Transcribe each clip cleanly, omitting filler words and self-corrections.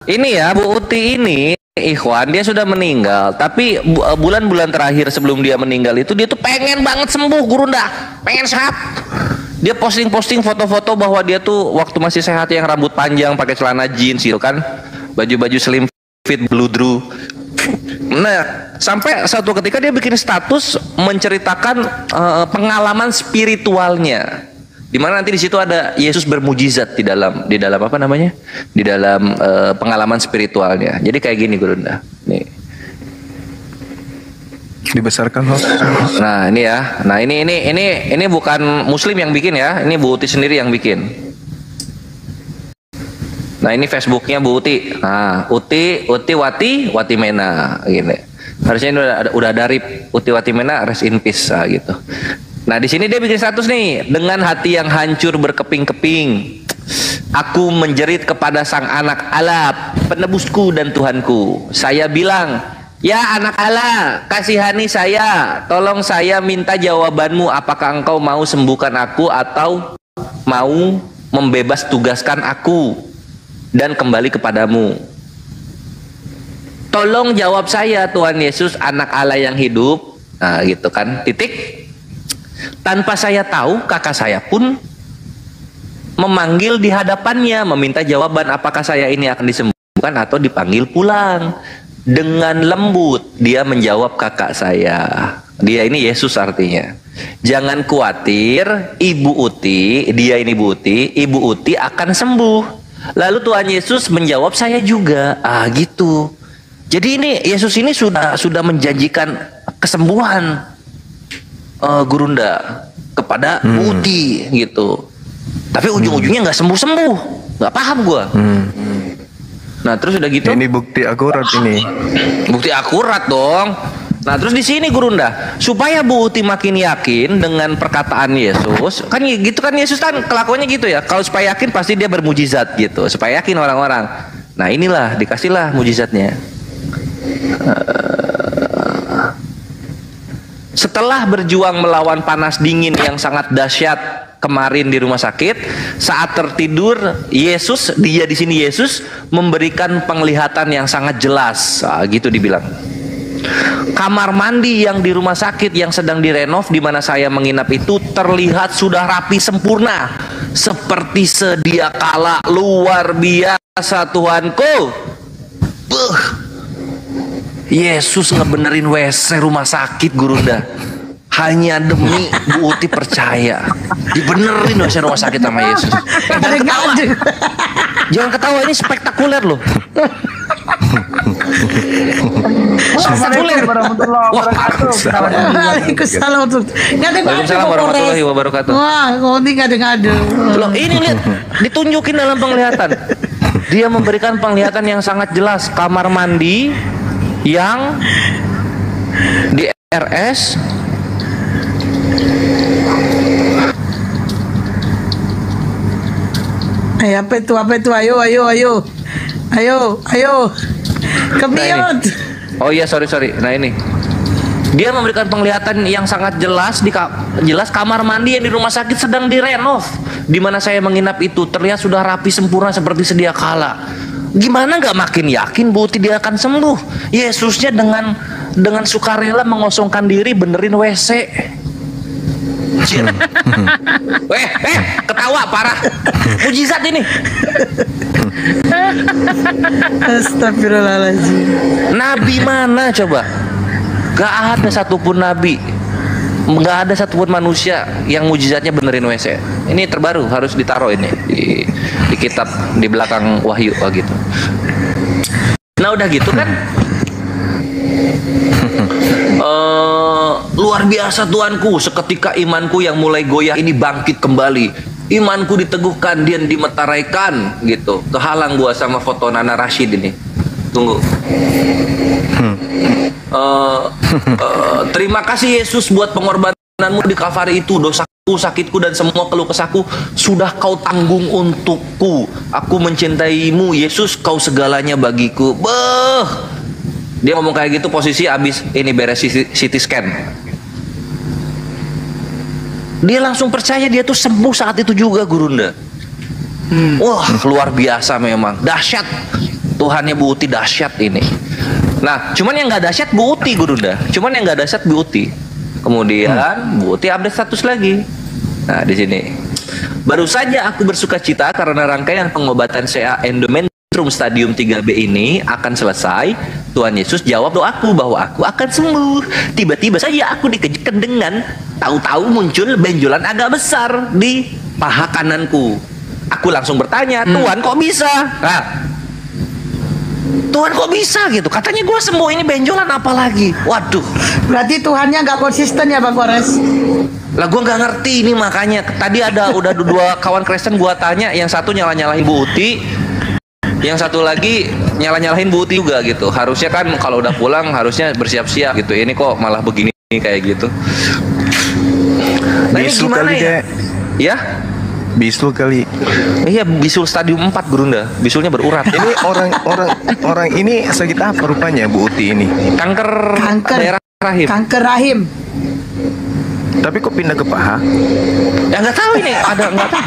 Ini ya Bu Uti ini Ikhwan, dia sudah meninggal, tapi bulan-bulan terakhir sebelum dia meninggal itu dia tuh pengen banget sembuh, Gurunda, pengen sehat. Dia posting-posting foto-foto bahwa dia tuh waktu masih sehat, yang rambut panjang, pakai celana jeans gitu kan, baju-baju slim fit bludru. Nah, sampai satu ketika dia bikin status menceritakan pengalaman spiritualnya, di mana nanti di situ ada Yesus bermujizat di dalam apa namanya, di dalam pengalaman spiritualnya. Jadi kayak gini Gurunda, nih dibesarkan host. Nah ini ya, nah ini bukan Muslim yang bikin ya, ini Bu Uti sendiri yang bikin. Nah ini Facebooknya Bu Uti. Nah Uti Wati Mena gini. Harusnya ini udah dari Uti Wati Mena, rest in peace gitu. Nah di sini dia bikin status nih, dengan hati yang hancur berkeping-keping, aku menjerit kepada sang anak Allah, penebusku dan Tuhanku. Saya bilang, ya anak Allah, kasihani saya, tolong saya minta jawabanmu, apakah engkau mau sembuhkan aku atau mau membebas tugaskan aku dan kembali kepadamu. Tolong jawab saya Tuhan Yesus, anak Allah yang hidup. Nah gitu kan, titik. Tanpa saya tahu, kakak saya pun memanggil di hadapannya, meminta jawaban apakah saya ini akan disembuhkan atau dipanggil pulang. Dengan lembut dia menjawab kakak saya. Dia ini Yesus artinya. Jangan khawatir, Ibu Uti, dia ini Bu Uti, Ibu Uti akan sembuh. Lalu Tuhan Yesus menjawab, saya juga. Ah gitu. Jadi ini Yesus ini sudah menjanjikan kesembuhan, Gurunda, kepada Bu Uti gitu. Tapi ujung-ujungnya nggak sembuh-sembuh, nggak paham gua. Nah terus udah gitu. Ini bukti akurat ini. Bukti akurat dong. Nah terus di sini Gurunda, supaya Bu Uti makin yakin dengan perkataan Yesus, kan gitu kan, Yesus kan kelakuannya gitu ya. Kalau supaya yakin pasti dia bermujizat gitu, supaya yakin orang-orang. Nah inilah dikasihlah mujizatnya. Setelah berjuang melawan panas dingin yang sangat dahsyat kemarin di rumah sakit, saat tertidur Yesus, dia di sini Yesus memberikan penglihatan yang sangat jelas. Nah, gitu dibilang. Kamar mandi yang di rumah sakit yang sedang direnov di mana saya menginap itu terlihat sudah rapi sempurna, seperti sedia kala. Luar biasa Tuhanku. Yesus ngebenerin WC rumah sakit Gurunda hanya demi Bu Uti percaya dibenerin WC rumah sakit sama Yesus. Jangan ketawa, jangan ketawa, ini spektakuler loh. Spektakuler. Waalaikumsalam warahmatullahi wabarakatuh. Wah, kau ini ngade-ngade. Loh, ini lihat, ditunjukin dalam penglihatan. Dia memberikan penglihatan yang sangat jelas, kamar mandi yang di RS apa itu ayo kebiot. Oh iya sorry. Nah ini dia memberikan penglihatan yang sangat jelas jelas kamar mandi yang di rumah sakit sedang direnov di mana saya menginap itu terlihat sudah rapi sempurna seperti sedia kala. Gimana nggak makin yakin Bu Uti dia akan sembuh? Yesusnya dengan sukarela mengosongkan diri benerin WC. Ketawa parah. Mujizat ini. Astagfirullahaladzim. Nabi mana coba? Gak ada satupun nabi, gak ada satupun manusia yang mujizatnya benerin WC. Ini terbaru, harus ditaruh ini di kitab di belakang Wahyu gitu. Nah udah gitu kan, luar biasa Tuanku. Seketika imanku yang mulai goyah ini bangkit kembali. Imanku diteguhkan dan dimeteraikan gitu. Kehalang gua sama foto Nana Rashid ini. Tunggu. Terima kasih Yesus buat pengorbananmu di Kalvari itu. Dosaku, sakitku dan semua keluh kesahku sudah kau tanggung untukku. Aku mencintaimu Yesus, kau segalanya bagiku. Dia ngomong kayak gitu posisi abis ini beres CT scan. Dia langsung percaya dia tuh sembuh saat itu juga Gurunda. Wah luar biasa memang, dahsyat. Tuhannya Bu Uti dahsyat ini. Nah, cuman yang nggak dahsyat Bu Uti, Gurunda. Cuman yang nggak dahsyat Bu Uti. Kemudian Bu Uti update status lagi. Nah, di sini. Baru saja aku bersuka cita karena rangkaian pengobatan CA endometrium stadium 3B ini akan selesai. Tuhan Yesus jawab doaku bahwa aku akan sembuh. Tiba-tiba saja aku dikejutkan dengan tahu-tahu muncul benjolan agak besar di paha kananku. Aku langsung bertanya, Tuhan kok bisa? Nah, Tuhan kok bisa gitu? Katanya gue sembuh, ini benjolan apa lagi? Waduh. Berarti Tuhannya nggak konsisten ya Bang Kores? Lah gue nggak ngerti ini, makanya tadi udah dua kawan Kristen gue tanya, yang satu nyalahin Bu Uti, yang satu lagi nyalahin Bu Uti juga gitu. Harusnya kan kalau udah pulang harusnya bersiap-siap gitu. Ini kok malah begini kayak gitu. Nah, ini Bisul gimana kali, ya? Dek. Ya? Bisul kali. Iya, bisul stadium 4 Gurunda. Bisulnya berurat. Ini orang ini sakit apa rupanya Bu Uti ini? Kanker daerah rahim. Kanker rahim. Tapi kok pindah ke paha? Ya nggak tahu ini, ada nggak tahu.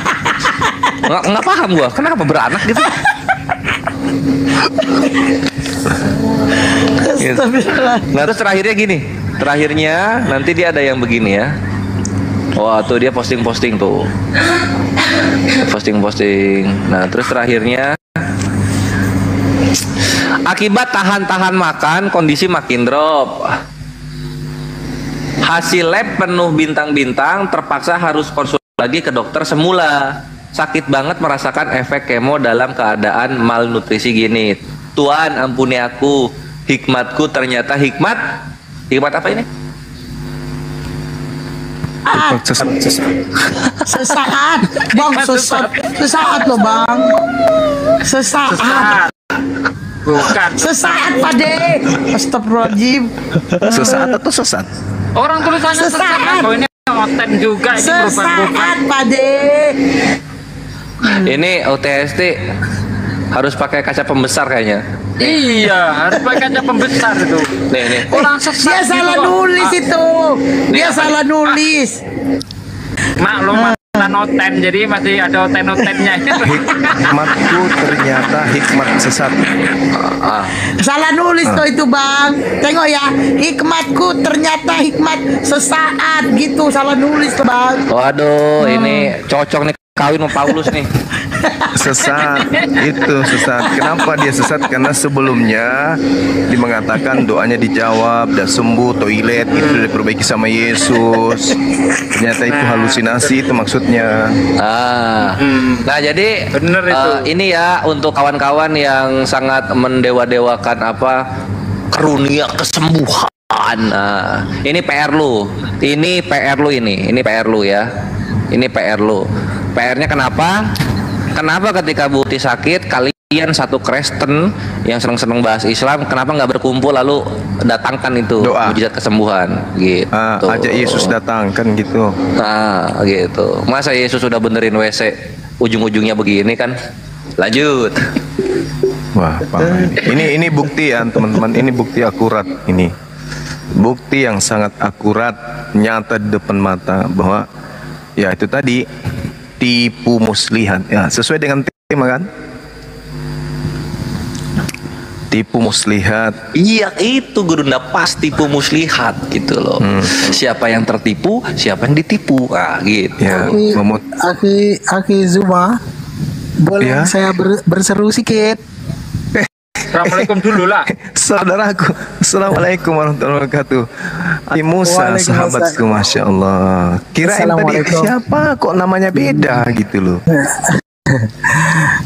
Nggak paham gua. Kenapa beranak gitu? Astagfirullah. Nah, terus terakhirnya gini. Terakhirnya nanti dia ada yang begini ya. Wah, tuh dia posting-posting tuh. Posting-posting. Nah, terus terakhirnya akibat tahan-tahan makan, kondisi makin drop. Hasil lab penuh bintang-bintang, terpaksa harus konsul lagi ke dokter semula. Sakit banget merasakan efek kemo dalam keadaan malnutrisi gini. Tuhan ampuni aku, hikmatku ternyata hikmat apa ini? Sesaat, Bang, sesaat loh Bang. Sesaat. Bukan. Sesaat Pade. Astagfirullahaladzim. Sesaat atau sesat? Orang tulisannya Sesaat. Oh, ini konten juga ini Sesaat Pade. Ini OTST harus pakai kaca pembesar kayaknya. Iya, harus pakai kaca pembesar itu. Nih. Orang sesat Dia salah gitu, nulis itu. Dia apa salah nulis. Maklum noten, jadi masih ada oten-otennya. Hikmatku ternyata hikmat sesat. Salah nulis tuh itu Bang. Tengok ya, hikmatku ternyata hikmat sesaat gitu. Salah nulis tuh Bang. Waduh, ini cocok nih kawin sama Paulus nih. Sesat, itu sesat. Kenapa dia sesat? Karena sebelumnya dia mengatakan doanya dijawab dan sembuh, toilet itu diperbaiki sama Yesus. Ternyata itu halusinasi, itu maksudnya. Nah jadi Bener itu. ini ya untuk kawan-kawan yang sangat mendewa-dewakan karunia kesembuhan. Nah, ini PR lu. Ini PR lu ini PR lu ya. Ini PR lu. PR-nya kenapa? Kenapa ketika Bu Uti sakit, kalian satu Kristen yang seneng-seneng bahas Islam, kenapa nggak berkumpul lalu datangkan itu Doa. mujizat kesembuhan gitu. Ajak Yesus datang kan gitu. Nah gitu. Masa Yesus sudah benerin WC ujung-ujungnya begini kan? Lanjut. Wah, parah ini. Ini bukti ya teman-teman. Ini bukti akurat ini. Bukti yang sangat akurat, nyata di depan mata bahwa ya itu tadi tipu muslihat ya, sesuai dengan tema kan, tipu muslihat. Iya itu Gurunda, pas tipu muslihat gitu loh. Siapa yang tertipu, siapa yang ditipu, gitu. Ya, Aki Zuma, boleh Ya. saya berseru sedikit? Assalamualaikum dulu lah. Saudaraku, assalamualaikum warahmatullahi wabarakatuh. Aki Musa, Waalaikumsalam. sahabatku, masya Allah. Kirain tadi Assalamualaikum. siapa kok namanya beda gitu loh.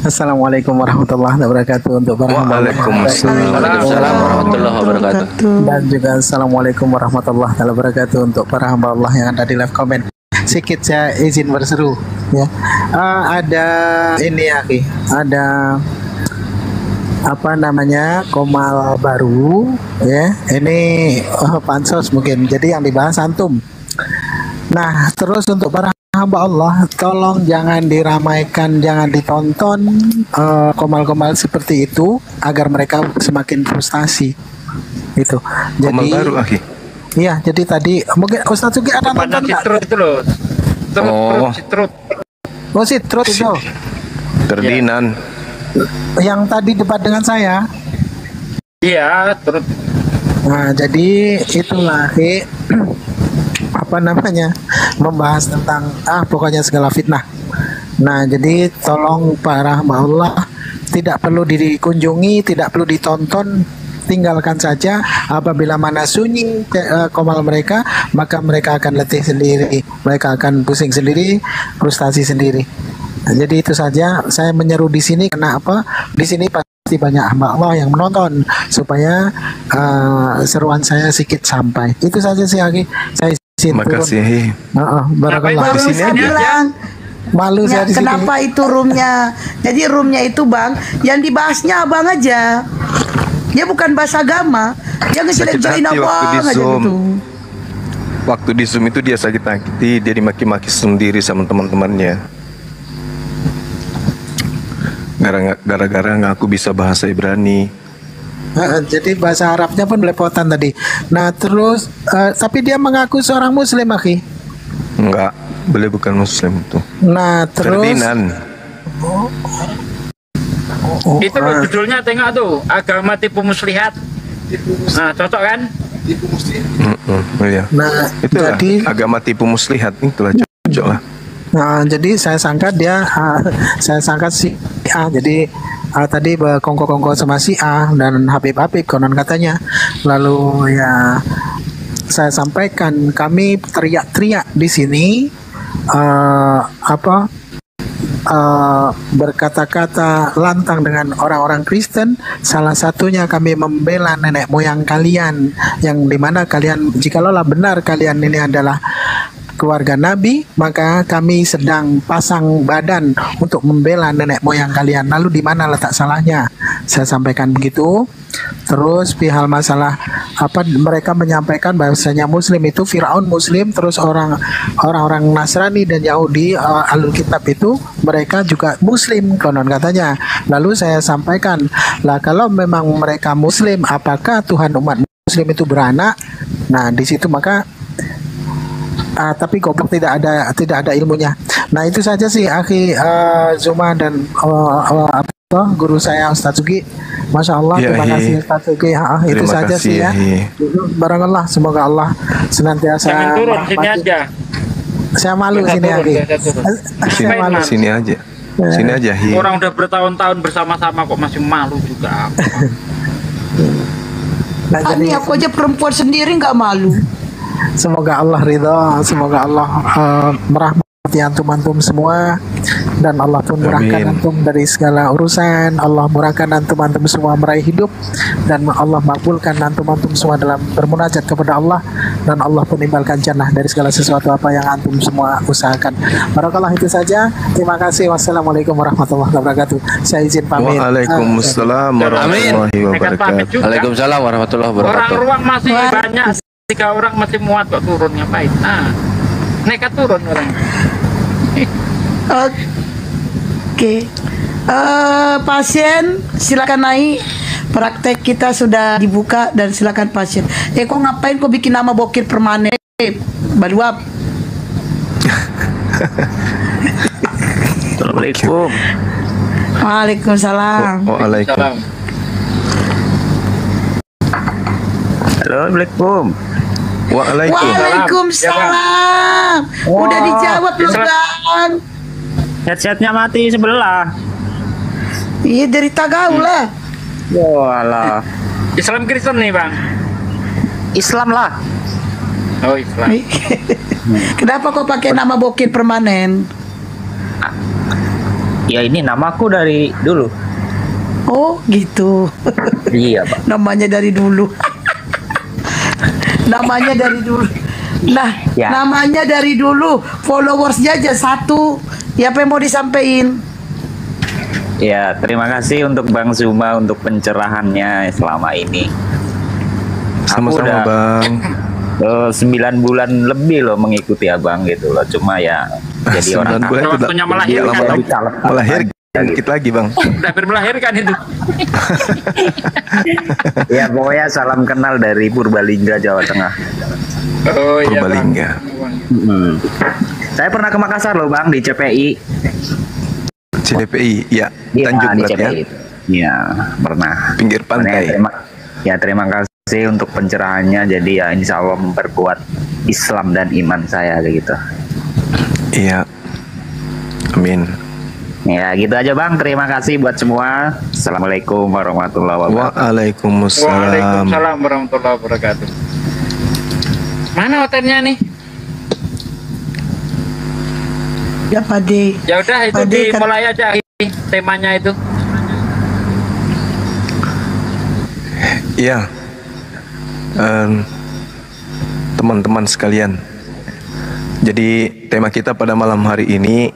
Assalamualaikum warahmatullahi wabarakatuh untuk para hamba Allah. Waalaikumsalam. Waalaikumsalam warahmatullahi wabarakatuh. Dan juga assalamualaikum warahmatullahi wabarakatuh untuk para hamba Allah yang ada di live comment. Sedikit saya izin berseru ya. Ada ini ya Ki, ada apa namanya komal baru ya. Ini pansos mungkin. Jadi yang dibahas antum. Nah, terus untuk para hamba Allah, tolong jangan diramaikan, jangan ditonton komal-komal seperti itu agar mereka semakin frustasi. Itu. Komal Jadi baru Aki. iya, jadi tadi mungkin Ustaz Sugi ada Banyak nonton nggak? citrut itu loh. Oh. Citrut. Oh, Citrut itu. Terdinan. yang tadi debat dengan saya. Iya, terus Nah, jadi itulah apa namanya, membahas tentang pokoknya segala fitnah. Nah, jadi tolong para hamba Allah tidak perlu dikunjungi, tidak perlu ditonton, tinggalkan saja. Apabila mana sunyi komal mereka, maka mereka akan letih sendiri, mereka akan pusing sendiri, frustasi sendiri. Nah, jadi itu saja saya menyeru di sini karena apa? Di sini pasti banyak hamba Allah yang menonton supaya seruan saya sedikit sampai. Itu saja sih Aki. Saya izin turun. Makasih. Barakallah. Di sini aja. bilang Malu ya, saya di sini. kenapa itu roomnya? Jadi roomnya itu bang, yang dibahasnya abang aja. Dia bukan bahas agama, dia Sakit ngejelek-jelekin hati waktu abang di aja Zoom. gitu. Waktu di Zoom itu dia sakit hati, dia dimaki-maki sendiri sama teman-temannya. Gara-gara ngaku bisa bahasa Ibrani. Jadi bahasa Arabnya pun belepotan tadi. Nah terus, tapi dia mengaku seorang Muslim, Aki. Enggak, beliau bukan Muslim itu. Nah terus, Ferdinand. itu loh judulnya, tengok tuh, agama tipu muslihat. Nah, cocok kan? Iya. nah Itulah jadi, agama tipu muslihat, itulah cocok lah. nah jadi saya sangka dia, saya sangka si A. Jadi tadi berkongko-kongko sama si A dan Habib konon katanya. Lalu ya saya sampaikan kami teriak-teriak di sini berkata-kata lantang dengan orang-orang Kristen. Salah satunya kami membela nenek moyang kalian, yang dimana kalian, jikalau benar kalian ini adalah keluarga Nabi, maka kami sedang pasang badan untuk membela nenek moyang kalian. Lalu di mana letak salahnya? Saya sampaikan begitu. Terus perihal masalah mereka menyampaikan bahwasanya Muslim itu Firaun Muslim, terus orang-orang Nasrani dan Yahudi Alul Kitab itu mereka juga Muslim konon katanya. Lalu saya sampaikan, lah kalau memang mereka Muslim, apakah Tuhan umat Muslim itu beranak? Nah di situ maka tapi goblok tidak ada ilmunya. Nah itu saja sih Akhi Zuma dan guru saya Ustaz Sugi. Masya Allah, Ya, terima kasih Ustaz Sugi. Itu Terima saja kasih, sih ya. ya. Barakallah, semoga Allah senantiasa Jangan turun, sini merahmati. aja. Saya malu Jangan sini turun, Akhi. jangan turun. Sini, Saya malu. sini aja. Sini aja. Hi. Orang udah bertahun-tahun bersama-sama kok masih malu juga. Nah, jadi Ini aku aja perempuan sendiri nggak malu. semoga Allah ridha, semoga Allah merahmati antum-antum semua, dan Allah pun murahkan Amin. antum dari segala urusan. Allah murahkan antum-antum semua meraih hidup, dan Allah makbulkan antum-antum semua dalam bermunajat kepada Allah, dan Allah pun nimbalkan jannah dari segala sesuatu apa yang antum semua usahakan. Barakallah, itu saja. Terima kasih. Wassalamualaikum warahmatullahi wabarakatuh. Saya izin pamit. Waalaikumsalam warahmatullahi Nekat pamit wabarakatuh. juga. Waalaikumsalam warahmatullahi Orang wabarakatuh. ruang masih banyak, 3 orang masih muat kok turun, ngapain? Nah, nekat turun orang. Oke. Pasien silakan naik. Praktek kita sudah dibuka dan silakan pasien. Kok ngapain kok bikin nama bokir permanen? Baluap. Assalamualaikum. Waalaikumsalam. Waalaikumsalam. Salam. Halo, Assalamualaikum. Waalaikumsalam. Udah dijawab loh bang. Headsetnya mati sebelah. Iya dari Tagau lah. Walah. Islam Kristen nih bang. Islam lah. Oh Islam. Kenapa kok pakai nama bokir permanen? Ya ini namaku dari dulu. Oh gitu. Iya, Pak. Namanya dari dulu. Namanya dari dulu. Nah, Ya. namanya dari dulu. Followersnya aja 1. Ya apa yang mau disampaikan? Ya, terima kasih untuk Bang Zuma untuk pencerahannya selama ini. Aku Sama-sama udah Bang. 9 bulan lebih loh mengikuti Abang gitu loh. Cuma ya jadi orang 9 bulan itu Waktunya melahirkan. melahirkan dikit lagi Bang. Udah hampir melahirkan itu. Ya pokoknya salam kenal dari Purbalingga, Jawa Tengah. Oh iya bang. Purbalingga. Saya pernah ke Makassar loh Bang, di CPI. CDPI, ya. Iya, Tanjung di berarti ya. CPI. Iya, pernah. Pinggir pantai. Terima kasih untuk pencerahannya. Jadi ya insya Allah memperkuat Islam dan iman saya gitu. Iya. Amin. Ya gitu aja Bang. Terima kasih buat semua. Assalamualaikum warahmatullahi wabarakatuh. Waalaikumsalam. Waalaikumsalam warahmatullahi wabarakatuh. Mana hotelnya nih? Ya Pade. Ya udah itu Pade, dimulai aja temanya itu. Iya. Teman-teman sekalian. Jadi tema kita pada malam hari ini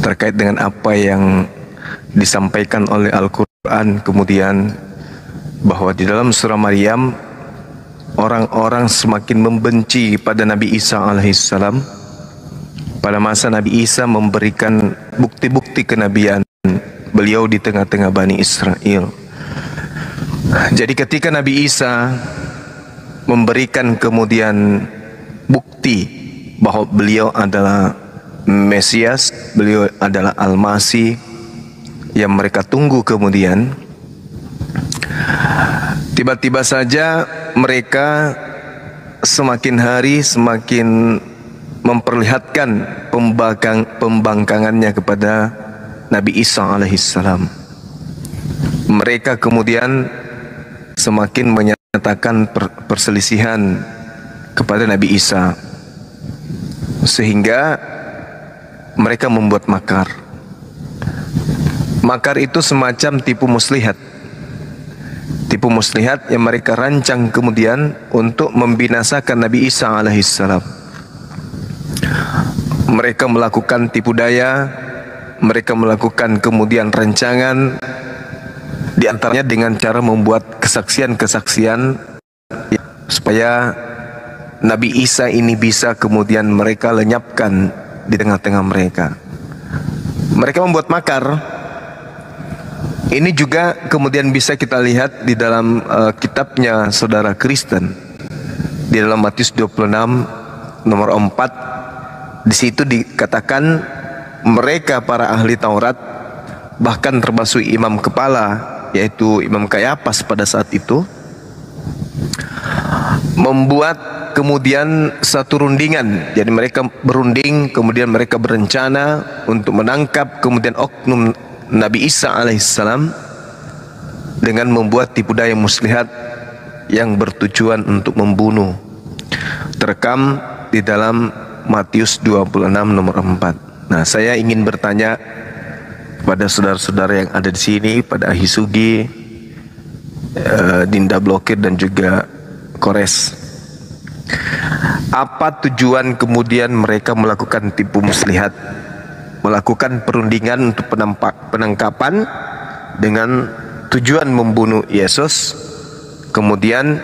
terkait dengan apa yang disampaikan oleh Al-Quran, kemudian bahwa di dalam surah Maryam orang-orang semakin membenci pada Nabi Isa alaihissalam pada masa Nabi Isa memberikan bukti-bukti kenabian beliau di tengah-tengah Bani Israel. Jadi ketika Nabi Isa memberikan kemudian bukti bahwa beliau adalah Mesias, beliau adalah Al-Masih yang mereka tunggu, kemudian tiba-tiba saja mereka semakin hari semakin memperlihatkan pembangkangannya kepada Nabi Isa alaihissalam. Mereka kemudian semakin menyatakan perselisihan kepada Nabi Isa, sehingga mereka membuat makar. Makar itu semacam tipu muslihat. Tipu muslihat yang mereka rancang kemudian untuk membinasakan Nabi Isa alaihissalam. Mereka melakukan tipu daya, mereka melakukan kemudian rancangan, di antaranya dengan cara membuat kesaksian-kesaksian supaya Nabi Isa ini bisa kemudian mereka lenyapkan di tengah-tengah mereka. Mereka membuat makar. Ini juga kemudian bisa kita lihat di dalam kitabnya saudara Kristen, di dalam Matius 26 nomor 4. Di situ dikatakan mereka para ahli Taurat, bahkan termasuk imam kepala yaitu Imam Kayafas pada saat itu, membuat kemudian satu rundingan. Jadi mereka berunding, kemudian mereka berencana untuk menangkap kemudian oknum Nabi Isa alaihissalam dengan membuat tipu daya muslihat yang bertujuan untuk membunuh. Terekam di dalam Matius 26 nomor 4. Nah, saya ingin bertanya kepada saudara-saudara yang ada di sini, pada Ahisugi, Dinda Blokir dan juga Kores, apa tujuan kemudian mereka melakukan tipu muslihat, melakukan perundingan untuk penangkapan dengan tujuan membunuh Yesus? Kemudian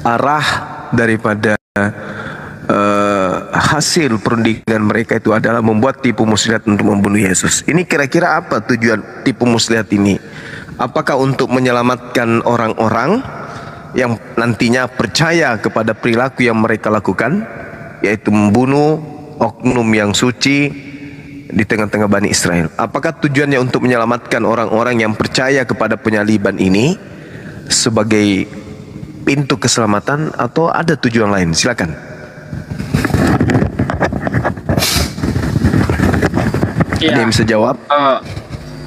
arah daripada hasil perundingan mereka itu adalah membuat tipu muslihat untuk membunuh Yesus. Ini kira-kira apa tujuan tipu muslihat ini? Apakah untuk menyelamatkan orang-orang yang nantinya percaya kepada perilaku yang mereka lakukan, yaitu membunuh oknum yang suci di tengah-tengah Bani Israel? Apakah tujuannya untuk menyelamatkan orang-orang yang percaya kepada penyaliban ini sebagai pintu keselamatan, atau ada tujuan lain? Silakan. Ya. Ada yang bisa jawab?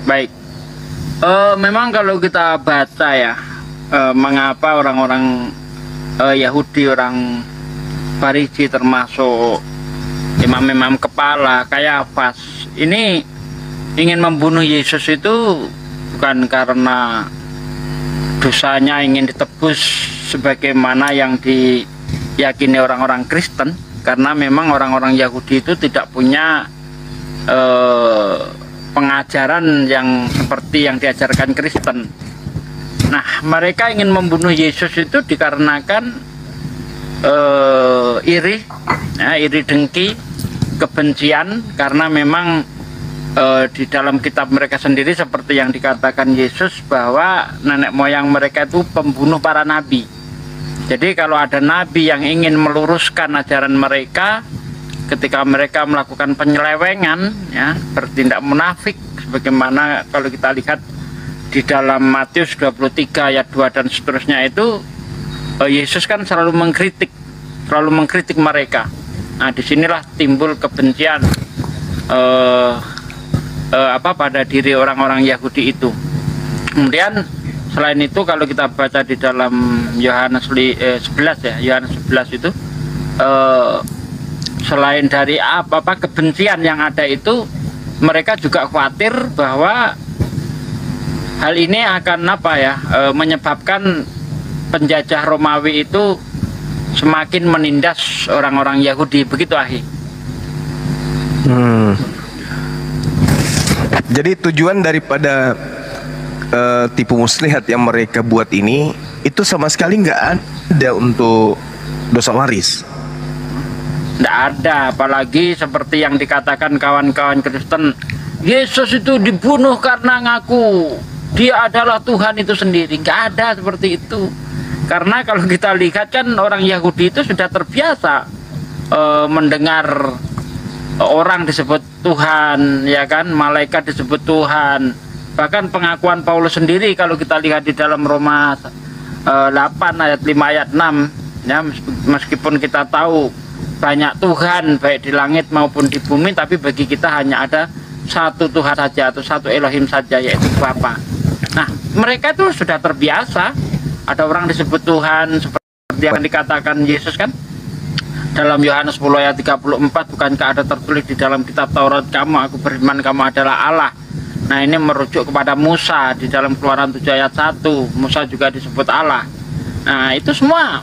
Baik. Memang kalau kita baca ya, mengapa orang-orang Yahudi, orang Farisi, termasuk imam-imam kepala Kayafas ini ingin membunuh Yesus itu bukan karena dosanya ingin ditebus sebagaimana yang diyakini orang-orang Kristen, karena memang orang-orang Yahudi itu tidak punya pengajaran yang seperti yang diajarkan Kristen. Nah, mereka ingin membunuh Yesus itu dikarenakan iri, ya, iri dengki, kebencian, karena memang di dalam kitab mereka sendiri seperti yang dikatakan Yesus bahwa nenek moyang mereka itu pembunuh para nabi. Jadi kalau ada nabi yang ingin meluruskan ajaran mereka, ketika mereka melakukan penyelewengan, ya, bertindak munafik, sebagaimana kalau kita lihat di dalam Matius 23 ayat 2 dan seterusnya itu, Yesus kan selalu mengkritik mereka. Nah, disinilah timbul kebencian pada diri orang-orang Yahudi itu. Kemudian selain itu kalau kita baca di dalam Yohanes 11 ya, Yohanes 11 itu selain dari kebencian yang ada itu, mereka juga khawatir bahwa hal ini akan menyebabkan penjajah Romawi itu semakin menindas orang-orang Yahudi, begitu Ahi. Jadi tujuan daripada tipu muslihat yang mereka buat ini itu sama sekali nggak ada untuk dosa waris. Nggak ada, apalagi seperti yang dikatakan kawan-kawan Kristen, Yesus itu dibunuh karena ngaku dia adalah Tuhan itu sendiri. Nggak ada seperti itu. Karena kalau kita lihat kan orang Yahudi itu sudah terbiasa mendengar orang disebut Tuhan, ya kan, malaikat disebut Tuhan. Bahkan pengakuan Paulus sendiri kalau kita lihat di dalam Roma 8 ayat 5 ayat 6, ya, meskipun kita tahu banyak Tuhan baik di langit maupun di bumi, tapi bagi kita hanya ada satu Tuhan saja atau satu Elohim saja, yaitu Bapa. Nah, mereka itu sudah terbiasa ada orang disebut Tuhan, seperti yang dikatakan Yesus kan dalam Yohanes 10 ayat 34, bukankah ada tertulis di dalam kitab Taurat kamu, aku beriman kamu adalah Allah. Nah, ini merujuk kepada Musa di dalam Keluaran 7 ayat 1, Musa juga disebut Allah. Nah, itu semua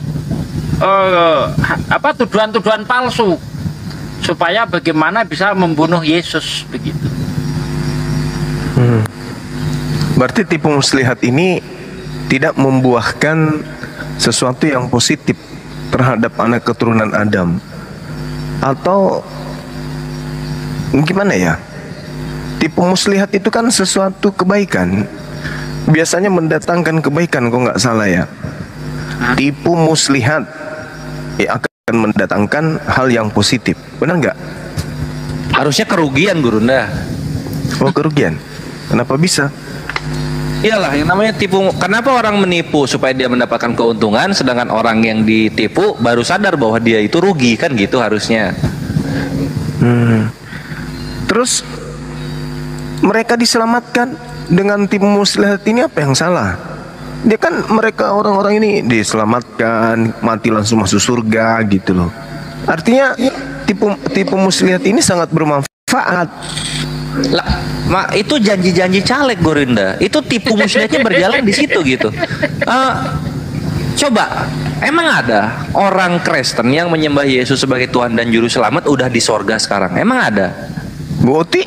tuduhan-tuduhan palsu supaya bagaimana bisa membunuh Yesus, begitu. Berarti tipu muslihat ini tidak membuahkan sesuatu yang positif terhadap anak keturunan Adam, atau gimana ya? Tipu muslihat itu kan sesuatu kebaikan, biasanya mendatangkan kebaikan, kok nggak salah ya. Tipu muslihat akan mendatangkan hal yang positif, benar nggak? Harusnya kerugian, Gurunda. Oh, kerugian. Kenapa bisa? Iyalah, yang namanya tipu. Kenapa orang menipu? Supaya dia mendapatkan keuntungan, sedangkan orang yang ditipu baru sadar bahwa dia itu rugi, kan gitu harusnya. Terus mereka diselamatkan dengan tipu muslihat ini, apa yang salah? Dia kan, mereka orang-orang ini diselamatkan, mati langsung masuk surga gitu loh. Artinya tipu muslihat ini sangat bermanfaat. Lah, itu janji-janji caleg, Gorinda. Itu tipu muslihatnya berjalan di situ gitu. Coba, emang ada orang Kristen yang menyembah Yesus sebagai Tuhan dan Juru Selamat udah di sorga sekarang? Emang ada? Bukti?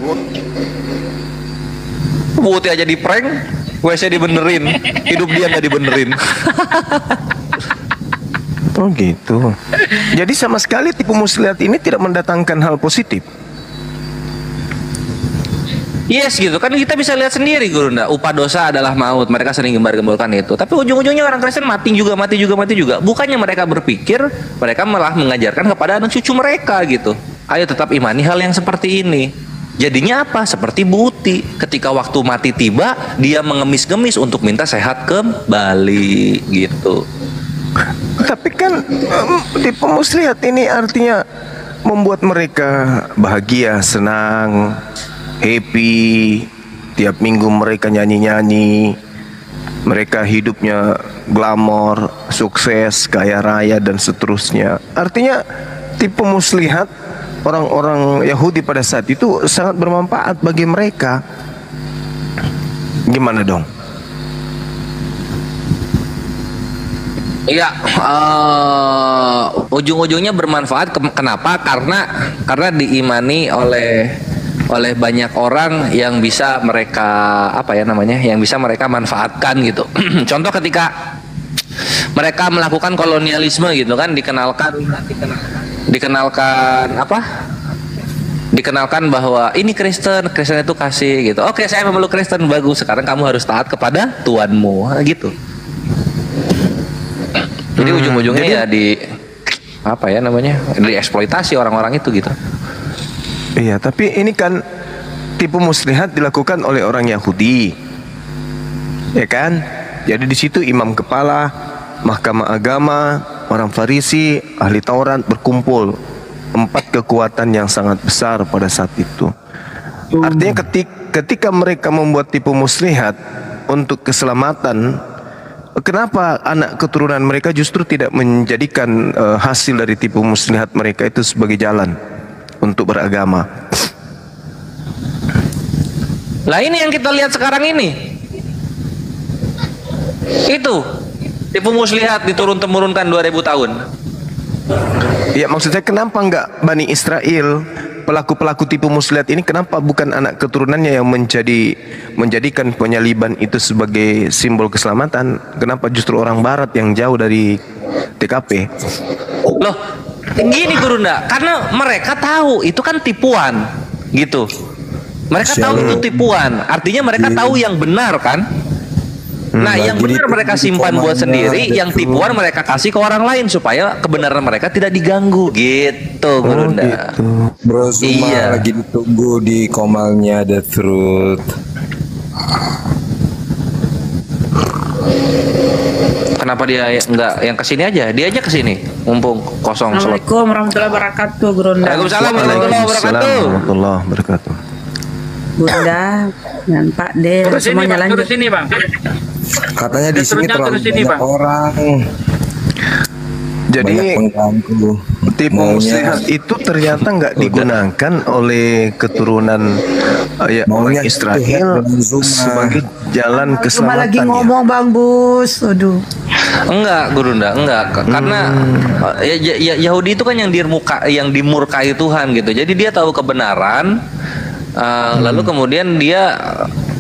Bukti aja di prank, WC dibenerin, hidup dia nggak dibenerin. Oh gitu. Jadi sama sekali tipu muslihat ini tidak mendatangkan hal positif. Yes gitu kan, kita bisa lihat sendiri, Gurunda. Upah dosa adalah maut. Mereka sering gembar-gemborkan itu. Tapi ujung-ujungnya orang Kristen mati juga. Bukannya mereka berpikir, mereka malah mengajarkan kepada anak cucu mereka gitu. Ayo tetap imani hal yang seperti ini. Jadinya apa? Seperti Buti. Ketika waktu mati tiba, dia mengemis-gemis untuk minta sehat kembali gitu. Tapi kan tipu muslihat ini artinya membuat mereka bahagia, senang, happy. Tiap minggu mereka nyanyi-nyanyi, mereka hidupnya glamor, sukses, kaya raya dan seterusnya. Artinya tipu muslihat orang-orang Yahudi pada saat itu sangat bermanfaat bagi mereka. Gimana dong? Iya, ujung-ujungnya bermanfaat. Kenapa? Karena diimani oleh banyak orang yang bisa mereka yang bisa mereka manfaatkan gitu. Contoh ketika mereka melakukan kolonialisme gitu kan, dikenalkan bahwa ini Kristen itu kasih gitu. Oke, saya memeluk Kristen, bagus. Sekarang kamu harus taat kepada tuanmu gitu. Jadi ujung-ujungnya ya apa ya namanya, dieksploitasi orang-orang itu gitu. Iya, tapi ini kan tipu muslihat dilakukan oleh orang Yahudi, ya kan? Jadi di situ imam kepala, mahkamah agama, orang Farisi, ahli Taurat berkumpul, 4 kekuatan yang sangat besar pada saat itu. Artinya ketika mereka membuat tipu muslihat untuk keselamatan, kenapa anak keturunan mereka justru tidak menjadikan hasil dari tipu muslihat mereka itu sebagai jalan untuk beragama? Lah ini yang kita lihat sekarang ini. Itu tipu muslihat diturun-temurunkan 2000 tahun. Ya, maksud saya kenapa enggak Bani Israel, pelaku-pelaku tipu muslihat ini, kenapa bukan anak keturunannya yang menjadikan penyaliban itu sebagai simbol keselamatan? Kenapa justru orang barat yang jauh dari TKP? Loh, gini Gurunda, karena mereka tahu itu kan tipuan gitu. Mereka tahu itu tipuan, artinya mereka tahu yang benar kan. Nah, yang benar mereka simpan buat sendiri, yang tipuan mereka kasih ke orang lain supaya kebenaran mereka tidak diganggu gitu, Gurunda. Gitu. Bro Zuma lagi ditunggu di komalnya The Truth. Kenapa dia enggak yang kesini aja? Dia aja kesini, mumpung kosong slot. Assalamualaikum warahmatullahi wabarakatuh, Gurunda. Waalaikumsalam warahmatullahi wabarakatuh. Bunda dan Pak D Terus ini, semuanya Bang, lanjut. terus ini, Bang. Katanya di sini terlalu banyak orang. Jadi banyak pengganggu. tipu muslihat itu ternyata nggak digunakan oleh keturunan orang Israel sebagai jalan Cuma lagi keselamatan. ngomong Bang Bus. Aduh. Enggak, Gurunda, enggak. Karena Yahudi itu kan yang dimurkai Tuhan gitu. Jadi dia tahu kebenaran, lalu kemudian dia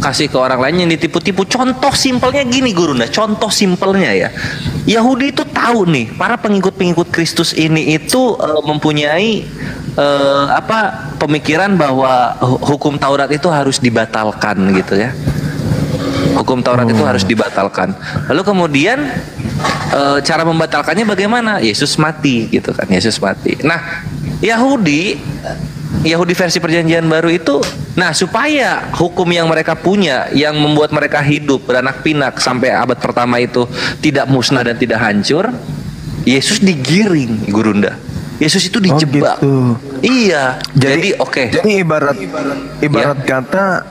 kasih ke orang lain yang ditipu-tipu. Contoh simpelnya gini, Gurunda. Contoh simpelnya ya. Yahudi itu tahu nih, para pengikut-pengikut Kristus ini itu mempunyai pemikiran bahwa hukum Taurat itu harus dibatalkan gitu ya. Hukum Taurat itu harus dibatalkan. Lalu kemudian cara membatalkannya bagaimana? Yesus mati gitu kan. Yesus mati. Nah, Yahudi versi Perjanjian Baru itu, nah supaya hukum yang mereka punya yang membuat mereka hidup beranak pinak sampai abad pertama itu tidak musnah dan tidak hancur, Yesus digiring, Gurunda. Yesus itu dijebak. Oh, gitu. Iya. Jadi Jadi ibarat kata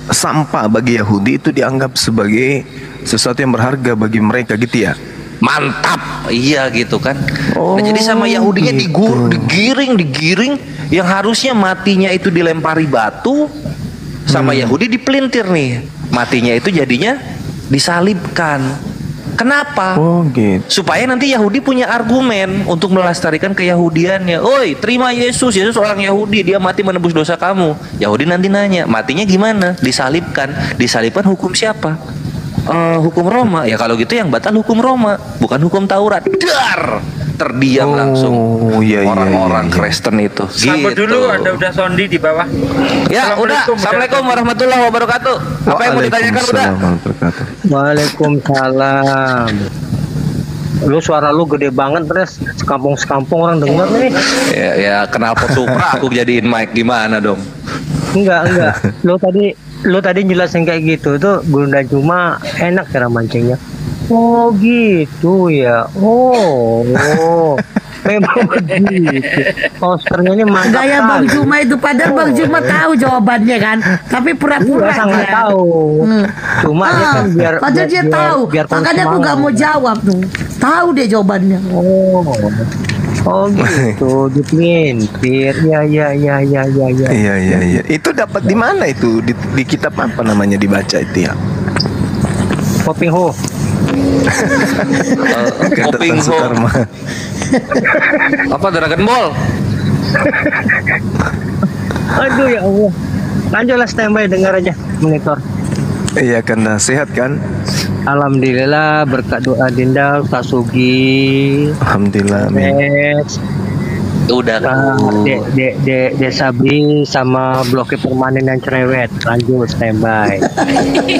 sampah bagi Yahudi itu dianggap sebagai sesuatu yang berharga bagi mereka gitu ya. Mantap, iya gitu kan. Nah, jadi sama Yahudinya digiring, yang harusnya matinya itu dilempari batu, sama Yahudi dipelintir nih, matinya itu jadinya disalibkan. Kenapa? Oh gitu. Supaya nanti Yahudi punya argumen untuk melestarikan keyahudiannya. Oi, terima Yesus orang Yahudi, dia mati menebus dosa kamu. Yahudi nanti nanya, matinya gimana? Disalibkan. Disalibkan hukum siapa? Hukum Roma. Ya kalau gitu yang batal hukum Roma, bukan hukum Taurat. Dar, terdiam langsung orang-orang Kristen itu. Sabar Gitu. dulu, udah sondi di bawah. Ya udah. Assalamualaikum warahmatullahi wabarakatuh. Apa yang mau ditanyakan udah? Waalaikumsalam. Lu suara lu gede banget, Pres. Sekampung-sekampung orang denger nih. Ya kenal pot Supra aku jadiin mic gimana dong? Enggak. Lu tadi jelasin kayak gitu tuh, Gurunda cuma enak cara mancingnya. Oh gitu ya. Oh. Memang begitu. Posternya ini mantap. Gaya Bang Juma itu, padahal Bang Juma tahu jawabannya kan, tapi pura-pura sangat aja. tahu. Cuma dia kan padahal dia tahu. Makanya aku nggak mau jawab tuh. Tahu dia jawabannya. Oh gitu, dipelintir. Ya. Iya. Itu dapat di mana itu? Di kitab apa namanya dibaca itu ya? Koping Ho. Koping Ho. Apa Dragon Ball? Aduh ya Allah. Lanjutlah standby, dengar aja monitor. Iya kan, sehat kan? Alhamdulillah berkat doa Dinda, Kak Sugi. Alhamdulillah. Amin. Udah. Dek Sabri sama blokir permanen yang cerewet. Lanjut standby.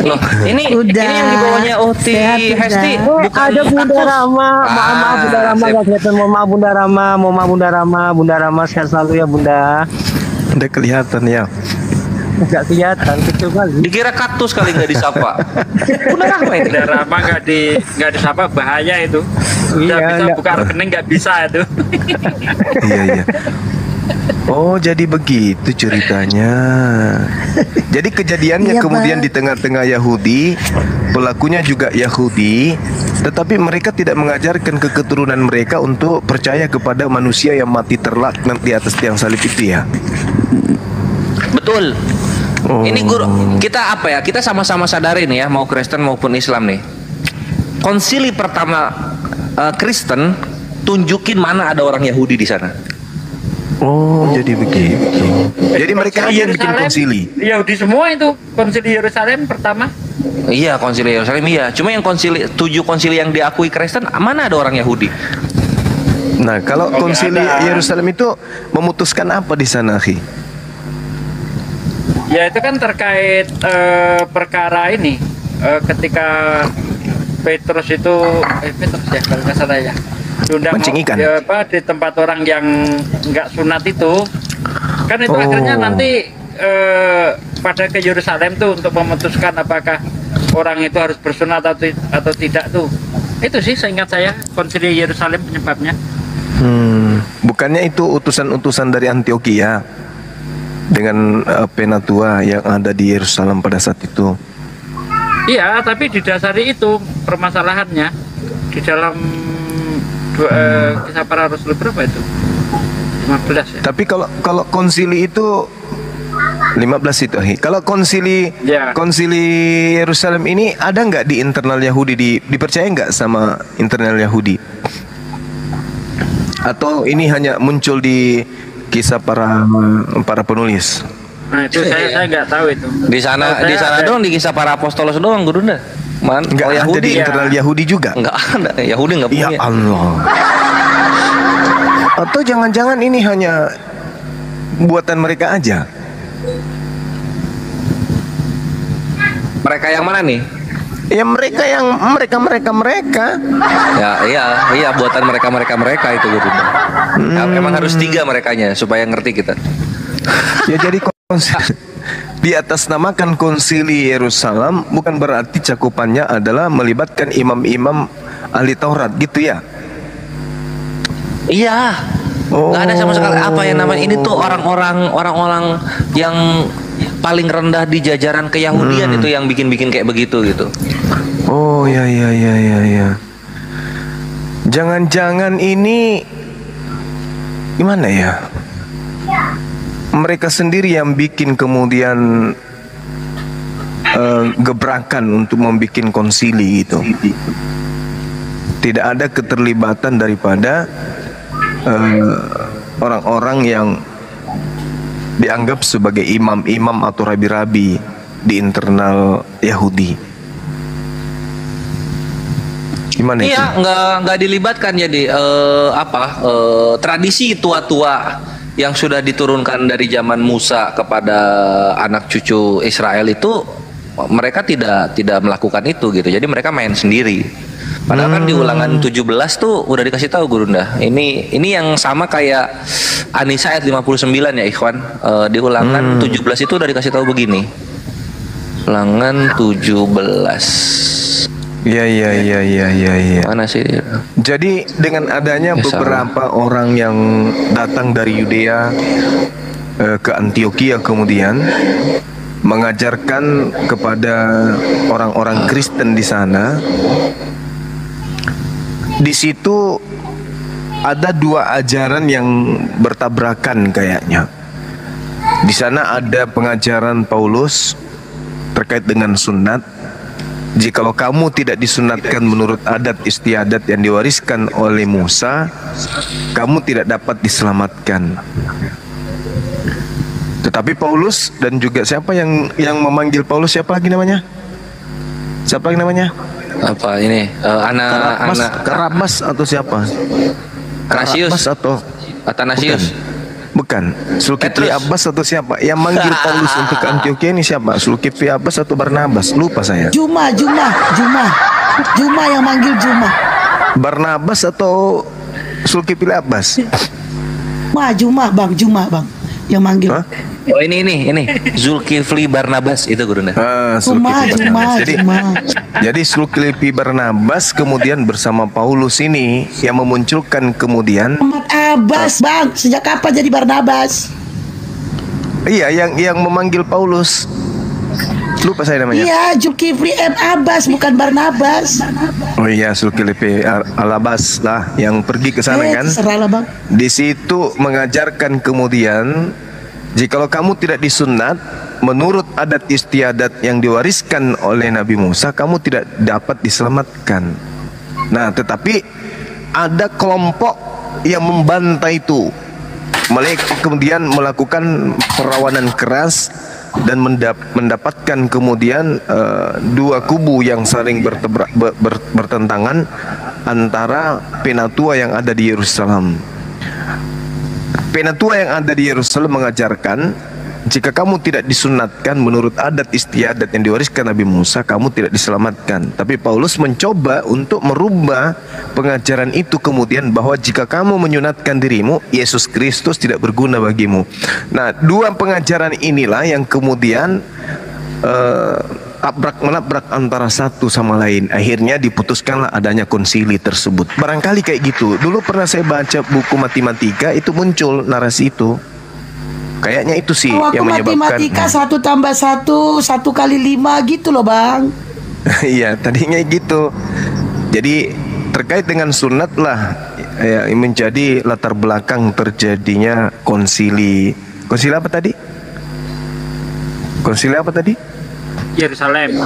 Loh, ini Udah. ini yang di bawahnya Oti Sehat, Bunda. Hesti. Ada Bunda Rama. Maaf Bunda Rama sip. nggak kelihatan. Mohon maaf Bunda Rama. Mohon maaf Bunda Rama. Bunda Rama sehat selalu ya Bunda. Udah kelihatan ya. Nggak kelihatan kecil kali. Dikira kaktus kali nggak disapa. Udah Rahma ini. Udah lama nggak disapa, bahaya itu. Udah Iya, bisa nggak. buka rekening nggak bisa itu. Iya. Oh, jadi begitu ceritanya. Jadi kejadiannya Iya, kemudian Pak. di tengah-tengah Yahudi, pelakunya juga Yahudi, tetapi mereka tidak mengajarkan ke keturunan mereka untuk percaya kepada manusia yang mati terlaknat di atas tiang salib itu ya. Betul. Oh. Ini guru kita apa ya? Kita sama-sama sadarin ya, mau Kristen maupun Islam nih. Konsili pertama Kristen tunjukin mana ada orang Yahudi di sana. Oh, jadi begitu. Jadi mereka aja yang bikin konsili. Yahudi semua itu konsili Yerusalem pertama. Iya, konsili Yerusalem iya. Cuma yang konsili 7 konsili yang diakui Kristen mana ada orang Yahudi? Nah, kalau Oke, konsili ada. Yerusalem itu memutuskan apa di sana, Akhi? Ya itu kan terkait perkara ini ketika Petrus itu Petrus ya kalau nggak salah ya diundang Mancing ikan. ya, di tempat orang yang nggak sunat itu kan itu Oh. akhirnya nanti pada ke Yerusalem tuh untuk memutuskan apakah orang itu harus bersunat atau tidak tuh. Itu sih seingat saya konsili Yerusalem penyebabnya. Bukannya itu utusan-utusan dari Antioquia dengan penatua yang ada di Yerusalem pada saat itu. Iya, tapi didasari itu permasalahannya di dalam kisah para rasul berapa itu? 15 ya. Tapi kalau konsili itu 15 itu, Akhi. Kalau konsili Ya. konsili Yerusalem ini ada nggak di internal Yahudi, dipercaya nggak sama internal Yahudi? Atau ini hanya muncul di kisah para penulis? Nah itu saya nggak tahu itu. Di sana Kalau di sana saya- doang di kisah para apostolos doang Gurunda. Man, Nggak kalau ada Yahudi di internal Yahudi juga? nggak ada. Yahudi nggak Ya punya. Allah. Atau jangan-jangan ini hanya buatan mereka aja? Mereka yang mana nih? Ya mereka Ya iya buatan mereka itu Gurunda. Emang harus 3 merekanya supaya ngerti kita. ya jadi di atas namakan konsili Yerusalem bukan berarti cakupannya adalah melibatkan imam-imam ahli Taurat gitu ya. Iya. Nggak ada sama sekali apa yang namanya ini tuh orang-orang yang paling rendah di jajaran keyahudian itu yang bikin kayak begitu gitu. Oh ya. Jangan-jangan ini gimana ya? Mereka sendiri yang bikin kemudian gebrakan untuk membuat konsili gitu. Tidak ada keterlibatan daripada orang-orang yang dianggap sebagai imam-imam atau rabi-rabi di internal Yahudi. Gimana itu? Iya, nggak dilibatkan jadi tradisi tua-tua yang sudah diturunkan dari zaman Musa kepada anak cucu Israel itu mereka tidak melakukan itu gitu. Jadi mereka main sendiri. Padahal kan di ulangan 17 tuh udah dikasih tahu Gurunda. Ini yang sama kayak Anisa ayat 59 ya Ikhwan. Di ulangan 17 itu udah dikasih tahu begini. Ulangan 17. Iya. Mana sih? Jadi dengan adanya Ya, beberapa orang yang datang dari Yudea ke Antioquia kemudian mengajarkan kepada orang-orang Kristen di sana, di situ ada 2 ajaran yang bertabrakan kayaknya. Di sana ada pengajaran Paulus terkait dengan sunat. Jikalau kamu tidak disunatkan menurut adat istiadat yang diwariskan oleh Musa, kamu tidak dapat diselamatkan. Tetapi Paulus dan juga siapa yang memanggil Paulus, siapa lagi namanya? Siapa lagi namanya? Apa ini? Anak Karabas atau siapa? Cassius. Karabas atau Athanasius. Bukan. Zulkifli Petrus. Abbas atau siapa? Yang manggil Paulus untuk ke Antioquia ini siapa? Zulkifli Abbas atau Barnabas? Lupa saya. Juma yang manggil Juma. Barnabas atau Zulkifli Abbas? Juma bang yang manggil. Hah? Oh ini Zulkifli Barnabas itu Gurunda. Zulkifli Barnabas. Juma. Jadi Zulkifli Barnabas kemudian bersama Paulus ini yang memunculkan kemudian Muhammad Abbas bang, sejak kapan jadi Barnabas? iya yang memanggil Paulus. Lupa saya namanya. Iya, Zulkifli M Abbas bukan Barnabas. Oh iya, Zulkifli Al-Abbas lah yang pergi ke sana kan. Terserah lah bang. Di situ mengajarkan kemudian jikalau kamu tidak disunat menurut adat istiadat yang diwariskan oleh Nabi Musa, kamu tidak dapat diselamatkan. Nah, tetapi ada kelompok yang membantah itu. Mereka kemudian melakukan perlawanan keras dan mendapatkan kemudian dua kubu yang saling bertentangan antara penatua yang ada di Yerusalem. Penatua yang ada di Yerusalem mengajarkan jika kamu tidak disunatkan menurut adat istiadat yang diwariskan Nabi Musa, kamu tidak diselamatkan. Tapi Paulus mencoba untuk merubah pengajaran itu kemudian bahwa jika kamu menyunatkan dirimu, Yesus Kristus tidak berguna bagimu. Nah, dua pengajaran inilah yang kemudian tabrak-menabrak antara satu sama lain. Akhirnya diputuskanlah adanya konsili tersebut. Barangkali kayak gitu. Dulu pernah saya baca buku matematika, itu muncul narasi itu. Kayaknya itu sih yang menyebabkan. Matematika 1 tambah 1 kali 5 gitu loh bang. Iya, tadinya gitu. Jadi terkait dengan sunat lah ya, menjadi latar belakang terjadinya konsili. Konsili apa tadi? Konsili apa tadi? Yerusalem.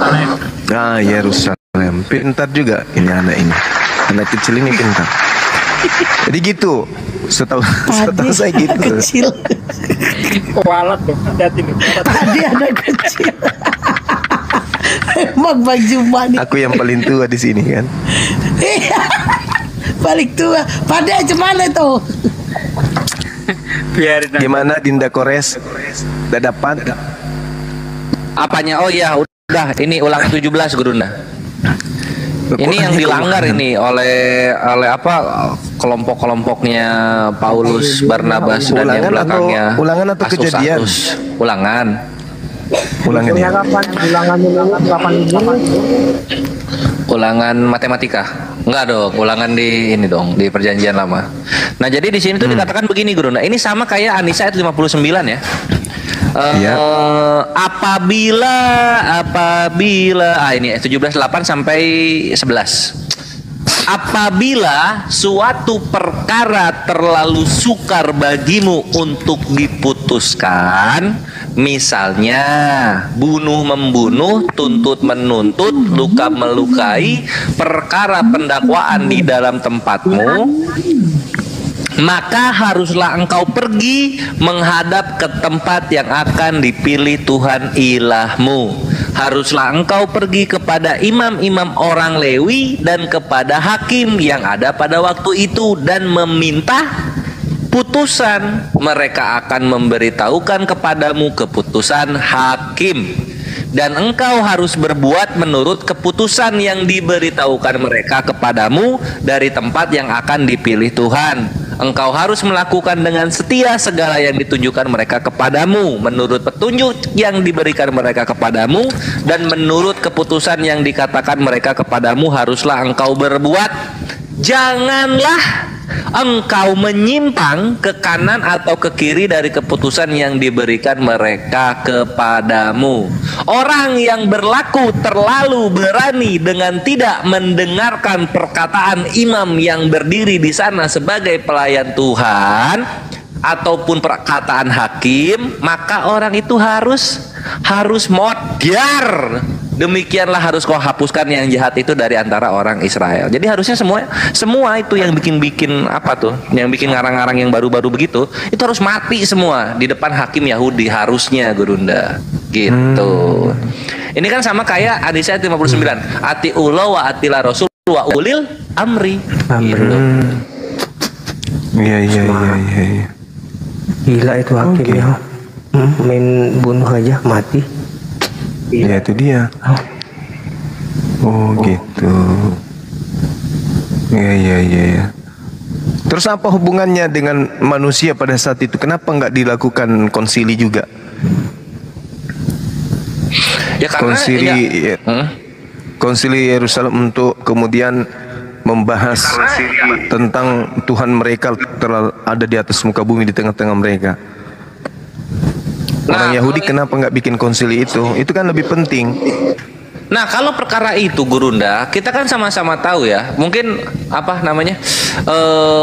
Ah, Yerusalem. Pintar juga ini anak ini. Anak kecil ini pintar. Jadi gitu. Setahu saya gitu. Kecil. Kualat loh, hati-hati nih. Tadi anak kecil. Emang Bang Juma nih. Aku yang paling tua di sini kan. Paling tua. Pada cuman tuh. Biarin aja. Gimana Dinda Kores? Udah dapat? Apanya? Oh iya, udah. Ini ulangan 17 Gurunda. Ini yang dilanggar ini oleh apa kelompok-kelompoknya Paulus, Barnabas dan yang belakangnya. Ulangan atau kejadian? Ulangan. Ulangan ya. Ulangan matematika. Enggak dong, ulangan di ini dong, di perjanjian lama. Nah, jadi di sini tuh dikatakan begini Gurunda. Ini sama kayak An-Nisa ayat 59 ya. Apabila ini 17:8 sampai 11. Apabila suatu perkara terlalu sukar bagimu untuk diputuskan, misalnya bunuh membunuh, tuntut menuntut, luka melukai, perkara pendakwaan di dalam tempatmu, maka haruslah engkau pergi menghadap ke tempat yang akan dipilih Tuhan ilahmu. Haruslah engkau pergi kepada imam-imam orang Lewi dan kepada hakim yang ada pada waktu itu dan meminta putusan. Mereka akan memberitahukan kepadamu keputusan hakim, dan engkau harus berbuat menurut keputusan yang diberitahukan mereka kepadamu dari tempat yang akan dipilih Tuhan. Engkau harus melakukan dengan setia segala yang ditunjukkan mereka kepadamu menurut petunjuk yang diberikan mereka kepadamu, dan menurut keputusan yang dikatakan mereka kepadamu haruslah engkau berbuat. Janganlah engkau menyimpang ke kanan atau ke kiri dari keputusan yang diberikan mereka kepadamu. Orang yang berlaku terlalu berani dengan tidak mendengarkan perkataan imam yang berdiri di sana sebagai pelayan Tuhan ataupun perkataan hakim, maka orang itu harus modgar. Demikianlah harus kau hapuskan yang jahat itu dari antara orang Israel. Jadi harusnya semua itu yang bikin apa tuh, yang bikin ngarang-ngarang yang baru-baru begitu, itu harus mati semua di depan hakim Yahudi harusnya Gurunda. Gitu. Ini kan sama kayak An-Nisa 59. Atiullah wa atila rasul wa ulil amri. Gitu. Iya. Gila itu hakim ya. Main bunuh aja mati. Ya itu dia. Oh gitu. Iya. Terus apa hubungannya dengan manusia pada saat itu? Kenapa nggak dilakukan konsili juga? Ya karena konsili Yerusalem untuk kemudian membahas tentang Tuhan mereka telah ada di atas muka bumi di tengah-tengah mereka. Orang Yahudi kenapa nggak bikin konsili itu? Itu kan lebih penting. Nah, kalau perkara itu Gurunda, kita kan sama-sama tahu ya. Mungkin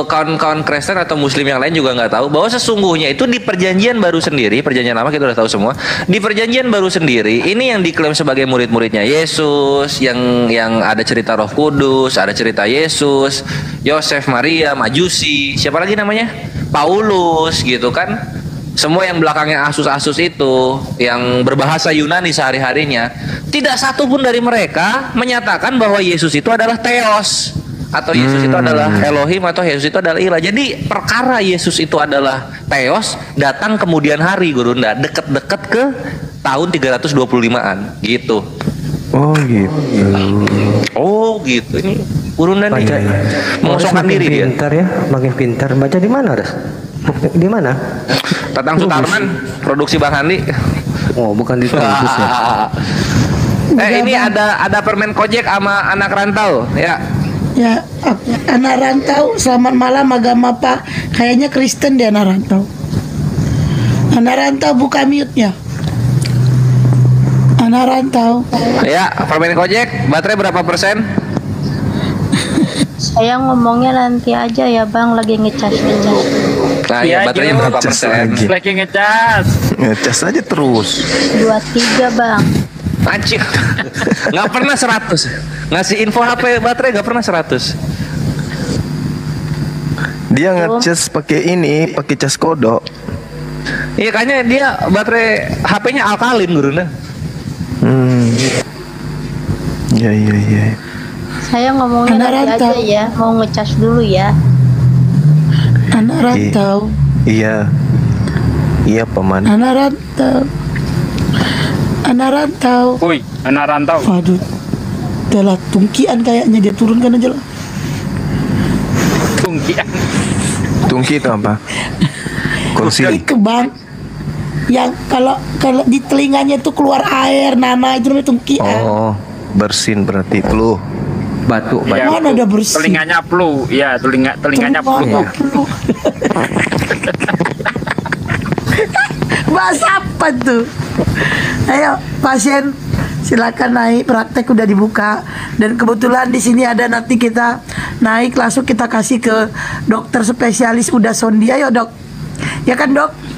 kawan-kawan Kristen atau Muslim yang lain juga nggak tahu bahwa sesungguhnya itu di Perjanjian Baru sendiri, Perjanjian Lama kita udah tahu semua. Di Perjanjian Baru sendiri, ini yang diklaim sebagai murid-muridnya Yesus, yang ada cerita Roh Kudus, ada cerita Yesus, Yosef, Maria, Majusi, siapa lagi namanya? Paulus, gitu kan? Semua yang belakangnya Asus-Asus itu, yang berbahasa Yunani sehari-harinya, tidak satu pun dari mereka menyatakan bahwa Yesus itu adalah Theos, atau Yesus itu adalah Elohim, atau Yesus itu adalah ilah. Jadi perkara Yesus itu adalah Theos datang kemudian hari, Gurunda, deket-deket ke tahun 325-an gitu. Oh gitu. Ini Gurunda nih mengosongkan diri dia. Pintar ya, makin pintar. Baca di mana, Ras? Di mana? Tatang Sutarman, produksi Bang Handi. Oh, bukan di kampus ya. Ini ada permen kojek sama anak rantau, ya. Ya, anak rantau, selamat malam, agama Pak. Kayaknya Kristen dia anak rantau. Anak rantau buka mute-nya. Anak rantau. Ya, permen kojek, baterai berapa persen? Saya ngomongnya nanti aja ya Bang, lagi ngecas dulu. Nah ya, baterainya berapa persen? Lagi ngecas. Ngecas aja terus. 23 Bang. Anjir. Nggak pernah 100. Ngasih info HP baterai nggak pernah 100. Dia ngecas pakai cas kodok. Iya, kayaknya dia baterai HP-nya alkalin, Gurunda. Iya. Saya ngomongnya nanti aja ya, mau ngecas dulu ya. Anak rantau. Iya, Paman. Anak rantau. Woi, anak rantau. Waduh, adalah tungkian kayaknya, dia turunkan aja lah. Tungki itu apa? Konsili. Itu Bang, yang kalau di telinganya itu keluar air, nana itu namanya tungkian. Oh, bersin berarti flu. Batuk. Ya, mana ada bersih? Telinganya flu, ya telinganya flu. Bahasa apa tuh? Ayo pasien silakan naik, praktek udah dibuka, dan kebetulan di sini ada, nanti kita naik langsung kita kasih ke dokter spesialis udah sondi. Ayo Dok, ya kan Dok?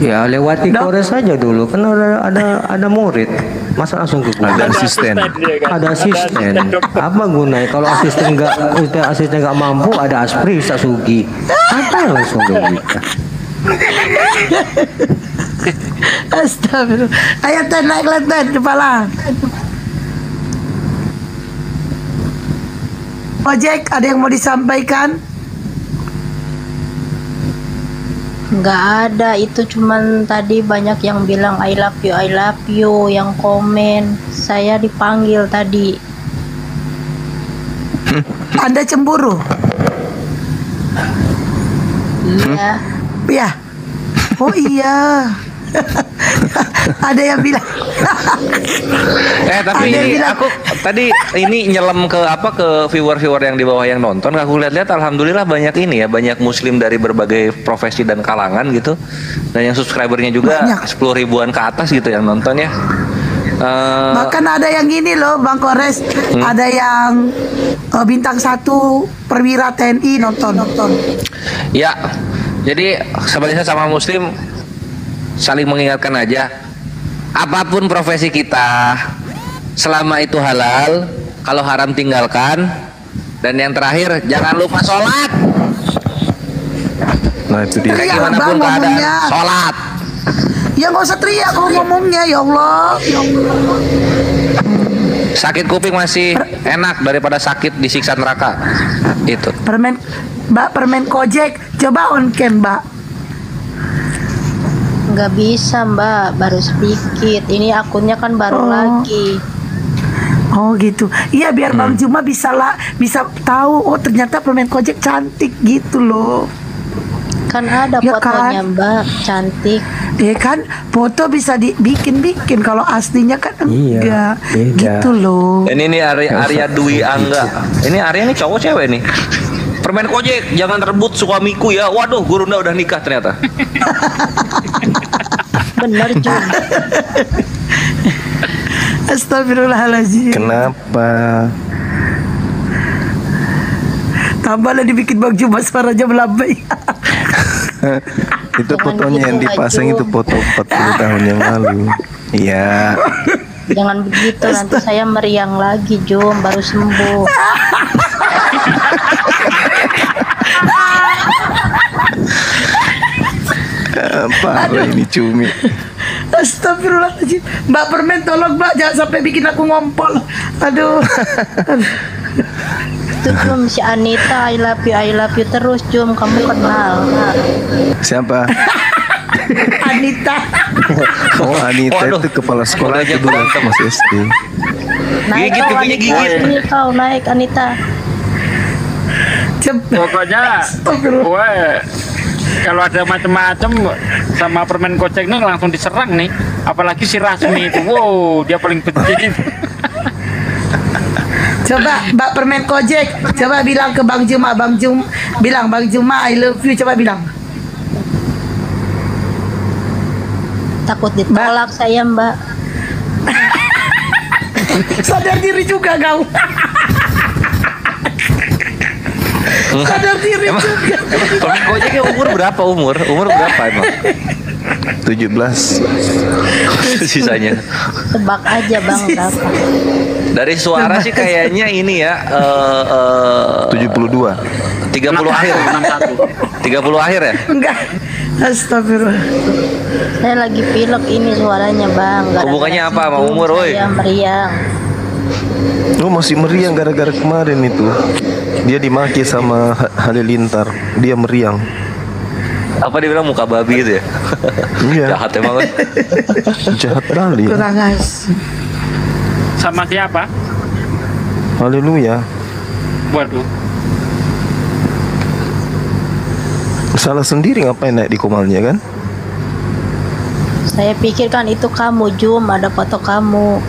Ya lewati kores saja dulu, kan ada murid, masa langsung ke ada asisten. Ada asisten. Apa gunanya kalau asisten nggak mampu, ada aspri Ustaz Sugi. Apa langsung ke kita? Astagfirullah. Ayo Ten, naik Ten, kepala. Ojek, ada yang mau disampaikan? Nggak ada, itu cuman tadi banyak yang bilang I love you, yang komen. Saya dipanggil tadi. Anda cemburu? Iya. Iya. Oh iya. Ada yang bilang. Tapi aku tadi ini nyelam ke viewer yang di bawah yang nonton. Aku lihat-lihat alhamdulillah banyak ini ya, banyak muslim dari berbagai profesi dan kalangan gitu. Dan yang subscribernya juga 10 ribuan ke atas gitu yang nonton ya. Bahkan ada yang gini loh Bang Kores, ada yang bintang 1 perwira TNI nonton. Ya. Jadi sebenarnya sama muslim saling mengingatkan aja, apapun profesi kita, selama itu halal, kalau haram tinggalkan, dan yang terakhir jangan lupa sholat. Nah itu dia. Gimana pun keadaan, sholat. Ya nggak usah teriak kalau ngomongnya, ya Allah. Sakit kuping masih enak daripada sakit disiksa neraka. Itu. Mbak permen kojek, coba on cam Mbak. Nggak bisa Mbak, baru sedikit. Ini akunnya kan baru lagi. Oh gitu. Iya biar Bang Juma bisa tahu. Oh ternyata permen kojek cantik gitu loh. Kan ada Ya fotonya kan? Mbak, cantik. Kan foto bisa dibikin. Kalau aslinya kan enggak. beda. Gitu loh. Ini Arya Dwi Angga. Ini Arya nih cowok cewek nih. Permen kojek, jangan rebut suamiku ya. Waduh, Gurunda udah nikah ternyata. Bener Jum. Astagfirullahaladzim. Kenapa? Tambahlah dibikin Bang Juma suaranya melambai. Itu fotonya yang dipasang itu foto 40 tahun yang lalu. Iya. Jangan begitu, nanti saya meriang lagi Jum, baru sembuh. Parah ini cumi. Astagfirullahaladzim. Mbak permen tolong Mbak, jangan sampai bikin aku ngompol. Aduh. Itu Jum, si Anita I love you terus Jum, kamu kenal. Siapa? Anita. Oh Anita Waduh. itu kepala sekolah Udah itu dulu berantem. masih SD. Naik Gigit, kau giginya Anita, gigit. sini kau naik Anita. Pokoknya gue kalau ada macam-macam sama permen kocek ini langsung diserang nih, apalagi si Rasmi itu, wow dia paling benci. Coba Mbak permen kojek, coba bilang ke Bang Juma, bilang Bang Juma I love you, coba bilang. Takut ditolak saya Mbak. Sadar diri juga kau. Sadar diri Emang juga. permen kojeknya umur berapa umur? Umur berapa emang? 17. Sisanya. Tebak aja Bang berapa. Dari suara sih kayaknya ini ya 72. 30 akhir. 30 akhir ya? Enggak. Astagfirullah. Saya lagi pilek ini suaranya Bang. Hubungannya apa sama umur, woi? Saya meriang. Lu masih meriang gara-gara kemarin itu. Dia dimaki sama Halilintar. Dia meriang. Apa dia bilang muka babi gitu ya? Iya. Jahat emang. Jahat kali. Kurang asik. Sama siapa? Haleluya. Waduh. Salah sendiri ngapain naik di komalnya kan? Saya pikir kan itu kamu Jum, ada foto kamu.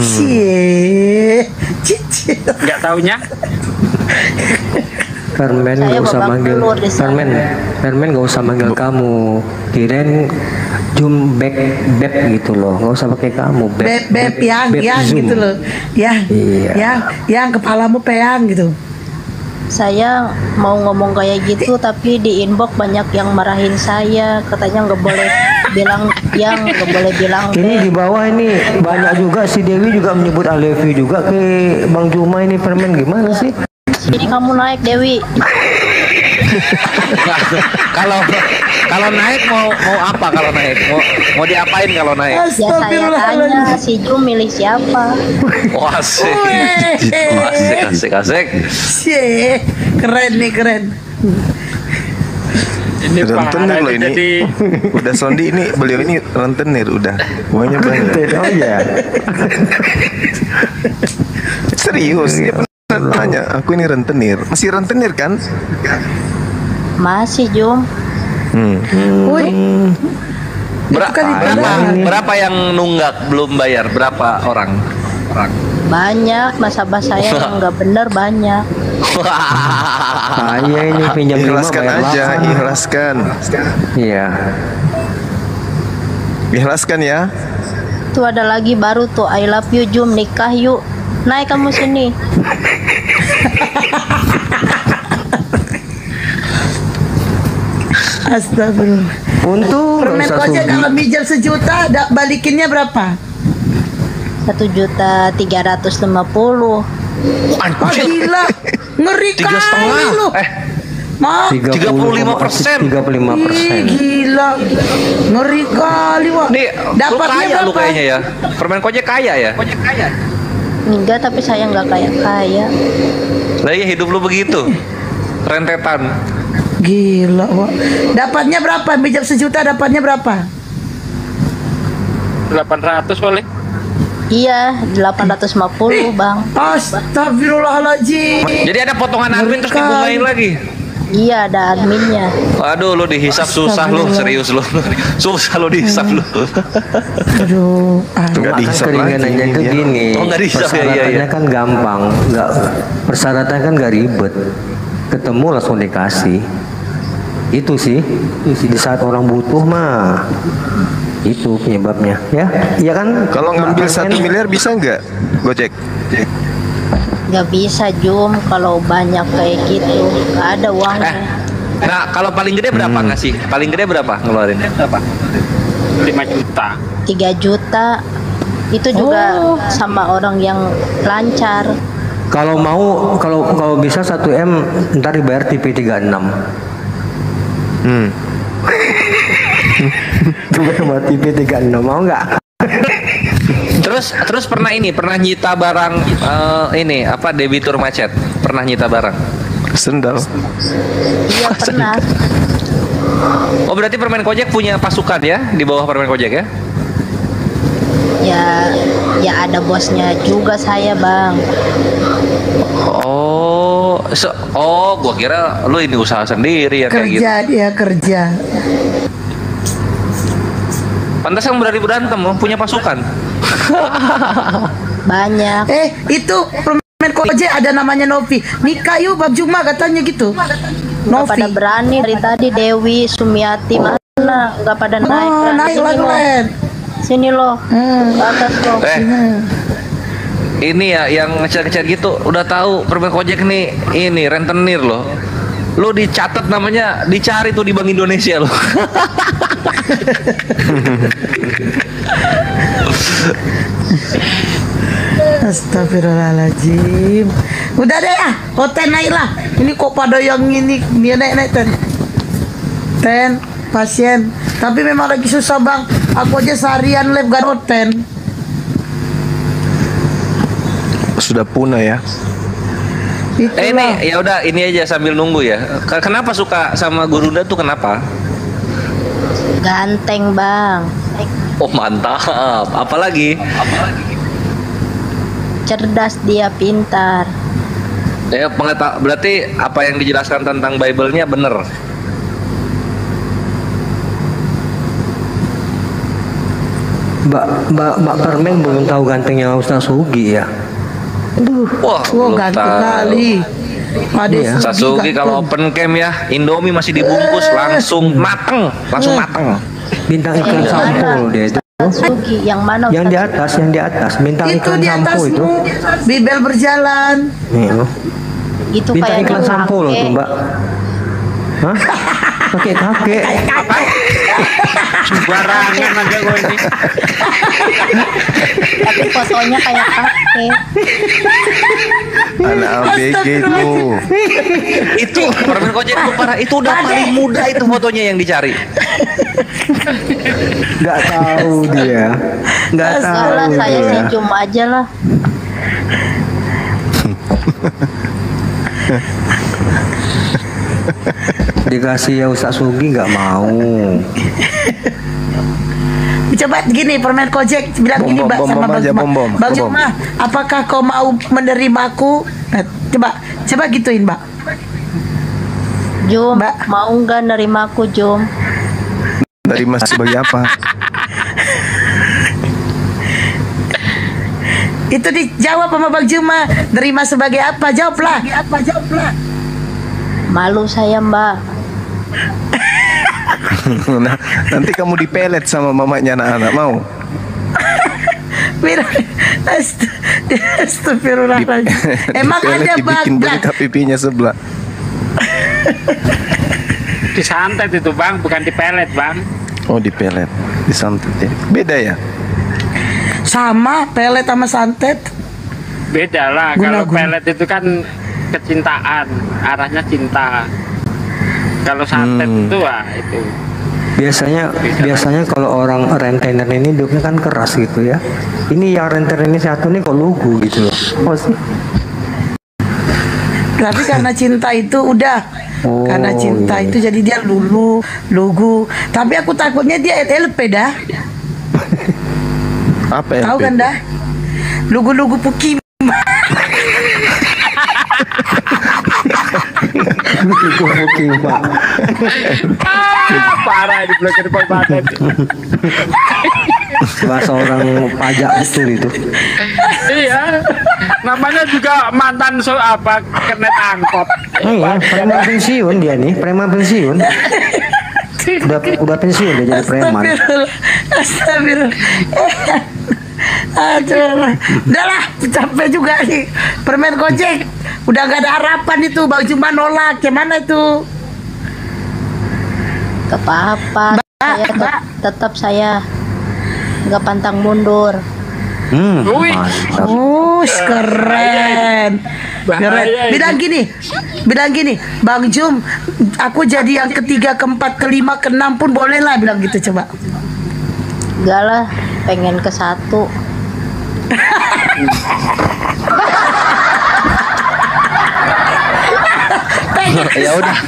Cie. Cici. Nggak taunya? Permen Saya gak usah babak manggil belur di sana. Permen gak usah manggil kamu. Kirain Jum beb gitu loh. Gak usah pakai kamu. Beb yang Zoom. gitu loh. Iya. Yang kepalamu peyang gitu. Saya mau ngomong kayak gitu tapi di inbox banyak yang marahin saya, katanya nggak boleh bilang yang, nggak boleh bilang Ini di bawah ini banyak juga si Dewi juga menyebut I love you juga ke Bang Juma ini. Permen gimana sih? Sini kamu naik Dewi. Kalau naik mau apa kalau naik? Mau diapain kalau naik? Ya saya tanya si Jum milih siapa. Oh, asik. Asik. Cie. Keren nih, keren. Ini Rentenir loh ini. jadi Udah Sondi ini, beliau ini rentenir udah. Uangnya banyak. Oh iya. Serius, dia pernah tanya, aku ini rentenir. Masih rentenir kan? Masih Jum. Wih. Berapa yang nunggak belum bayar? Berapa orang? Banyak, nasabah saya yang nggak bener banyak. Saya ini pinjam 5 Ikhlaskan bayar aja, 8. ikhlaskan. Iya. Ikhlaskan ya. Tuh ada lagi baru tuh, I love you Jum, nikah yuk. Naik kamu sini. Astagfirullah. Untung Permen nggak usah kocek sudi. kalau minjam 1 juta, balikinnya berapa? 1.350.000. Oh gila, ngeri 3,5. kali lu. Maaf, 35%. 35%. Gila, ngeri kali wah. Nih, lu Dapatnya kaya lu berapa? kayaknya ya. Permen kojek kaya ya? Enggak, tapi saya nggak kaya-kaya. Lah iya hidup lu begitu. rentetan. Gila, Wak. Dapatnya berapa? Pinjam 1 juta dapatnya berapa? 800 boleh. Iya, 850 bang. Astagfirullahaladzim. Jadi ada potongan admin terus dibungain lagi. Iya, ada adminnya. Waduh, lu dihisap susah lu, serius lu. Susah lu dihisap lu. Aduh, Nggak dihisap lagi keringanannya ini itu dia. gini. Oh, nggak dihisap ya, iya, Persyaratannya iya. kan gampang, persyaratan kan nggak ribet. Ketemu langsung dikasih. Itu sih di saat orang butuh mah itu penyebabnya, ya. Iya kan? Kalau ngambil 1 miliar bisa nggak Gojek? Gak bisa Jum kalau banyak kayak gitu. Gak ada uangnya. Nah, kalau paling gede berapa ngasih? Paling gede berapa ngeluarin? Berapa? 5 juta. 3 juta. Itu juga sama orang yang lancar. Kalau mau, kalau bisa 1 M ntar dibayar TV 36. Itu sama TV 36 mau nggak? Terus pernah nyita barang ini apa debitur macet? Pernah nyita barang? Sendal. Iya pernah. Oh, berarti Permen Kojek punya pasukan ya di bawah Permen Kojek ya? Ya ada bosnya juga saya bang. Gua kira lu ini usaha sendiri ya kayak gitu. Kerja dia kerja. Pantas yang berani berantem, punya pasukan. Banyak. Itu Permen Kojek ada namanya Novi. Nikah yuk Bab Juma katanya gitu. Nggak pada berani dari tadi. Dewi, Sumiati mana? Nggak pada naik. Naik lah keren. Sini loh. Ke atas loh. Ini ya yang ngecat-ngecat gitu udah tahu Permen Kojek nih ini rentenir loh. Lu dicatat namanya, dicari tuh di Bank Indonesia loh. Astagfirullahaladzim. Udah deh ah, hotel naik lah. Ini kok pada yang ini dia naik ten pasien. Tapi memang lagi susah bang. Aku aja seharian lab gak hotel. Sudah punah ya. Ini ya udah ini aja sambil nunggu ya. Kenapa suka sama Gurunda tuh kenapa? Ganteng bang. Oh mantap. Apalagi? Cerdas dia, pintar. Ya berarti apa yang dijelaskan tentang Bible-nya bener. Mbak Permen belum tahu gantengnya Ustaz Sugi ya. Wah, ganteng kali. Iya. Sasugi kalau open cam ya, Indomie masih dibungkus langsung mateng, Bintang iklan sampul dia itu. Sugi yang mana? Yang di atas, bintang Itu iklan di sampul itu. atasmu. Bibel berjalan. Itu Bintang kayak iklan sampul loh tuh Mbak. Hah? Kakek. Sembarangan aja gue ini. Tapi fotonya kayak kakek. Anak ABG itu. Itu Permen Kojek itu parah, itu udah paling muda itu fotonya yang dicari. Nggak tahu dia. Nggak tahu Salah saya dia. sih cuma aja lah. Dikasih ya Ustaz Sugi nggak mau. Coba gini Permen Kojek bilang gini Mbak sama Bang Juma, apakah kau mau menerimaku? Nah, coba gituin Mbak. Jum, mau nggak nerima aku Jum? Nerima sebagai apa? Itu dijawab sama Bang Juma. Nerima sebagai apa? Jawablah. Malu saya Mbak. Nah, nanti kamu dipelet sama mamanya anak-anak mau? Astagfirullahaladzim. Emang ada dibikin berita pipinya sebelah. Disantet itu bang, bukan dipelet bang. Oh dipelet, disantet ya. Beda ya? Sama pelet sama santet. Beda lah. Kalau pelet itu kan kecintaan, arahnya cinta. Kalau santet itu itu. Biasanya kalau orang rentenir ini hidupnya kan keras gitu ya. Ini yang rentenir ini satu nih kok lugu gitu loh. Oh, sih. Tapi karena cinta itu udah. Karena cinta itu jadi dia lugu. Tapi aku takutnya dia LP dah. Apa Tahu kan dah? Lugu-lugu Pukim. Parah di blokir Paten. Bahasa orang pajak betul itu. Iya. Namanya juga mantan kernet angkot. Iya, preman pensiun dia nih, preman pensiun. Udah pensiun dia jadi preman. Astagfirullah. Aduh, udah lah, capek juga nih. Permen Gojek, udah gak ada harapan itu. Bang Juma nolak, gimana itu? Gak apa-apa, tetap saya nggak pantang mundur. Keren. Bilang gini, Bang Jum, aku jadi yang ketiga, keempat, kelima, keenam pun boleh lah, bilang gitu coba. Enggak lah, pengen ke 1. Ya udah,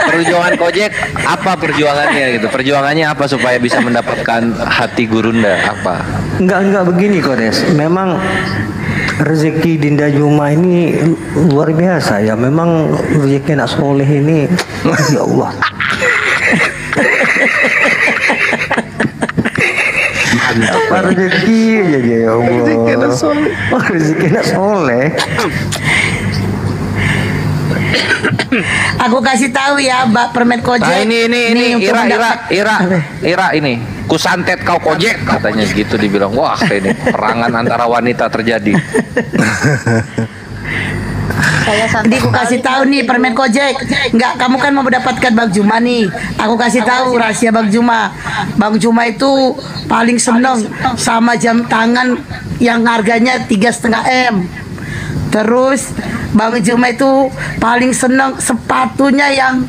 perjuangan Kojek apa perjuangannya gitu? Perjuangannya apa supaya bisa mendapatkan hati Gurunda apa? Enggak begini Kodes. Memang rezeki Dinda Juma ini luar biasa ya. Memang rezeki anak soleh ini, ya Allah. Apa rezeki aja ya Allah. Rezeki anak soleh. Aku kasih tahu ya, Mbak Permen Kojek. Nah, ini Ira ini. Kusantet kau Kojek katanya gitu dibilang. Wah, ini perangan antara wanita terjadi. Jadi aku kasih tahu nih Permen Kojek. Enggak, kamu kan mau mendapatkan Bang Juma nih. Aku kasih tahu rahasia Bang Juma. Bang Juma itu paling seneng sama jam tangan yang harganya 3,5 M. Terus Bang Juma itu paling seneng sepatunya yang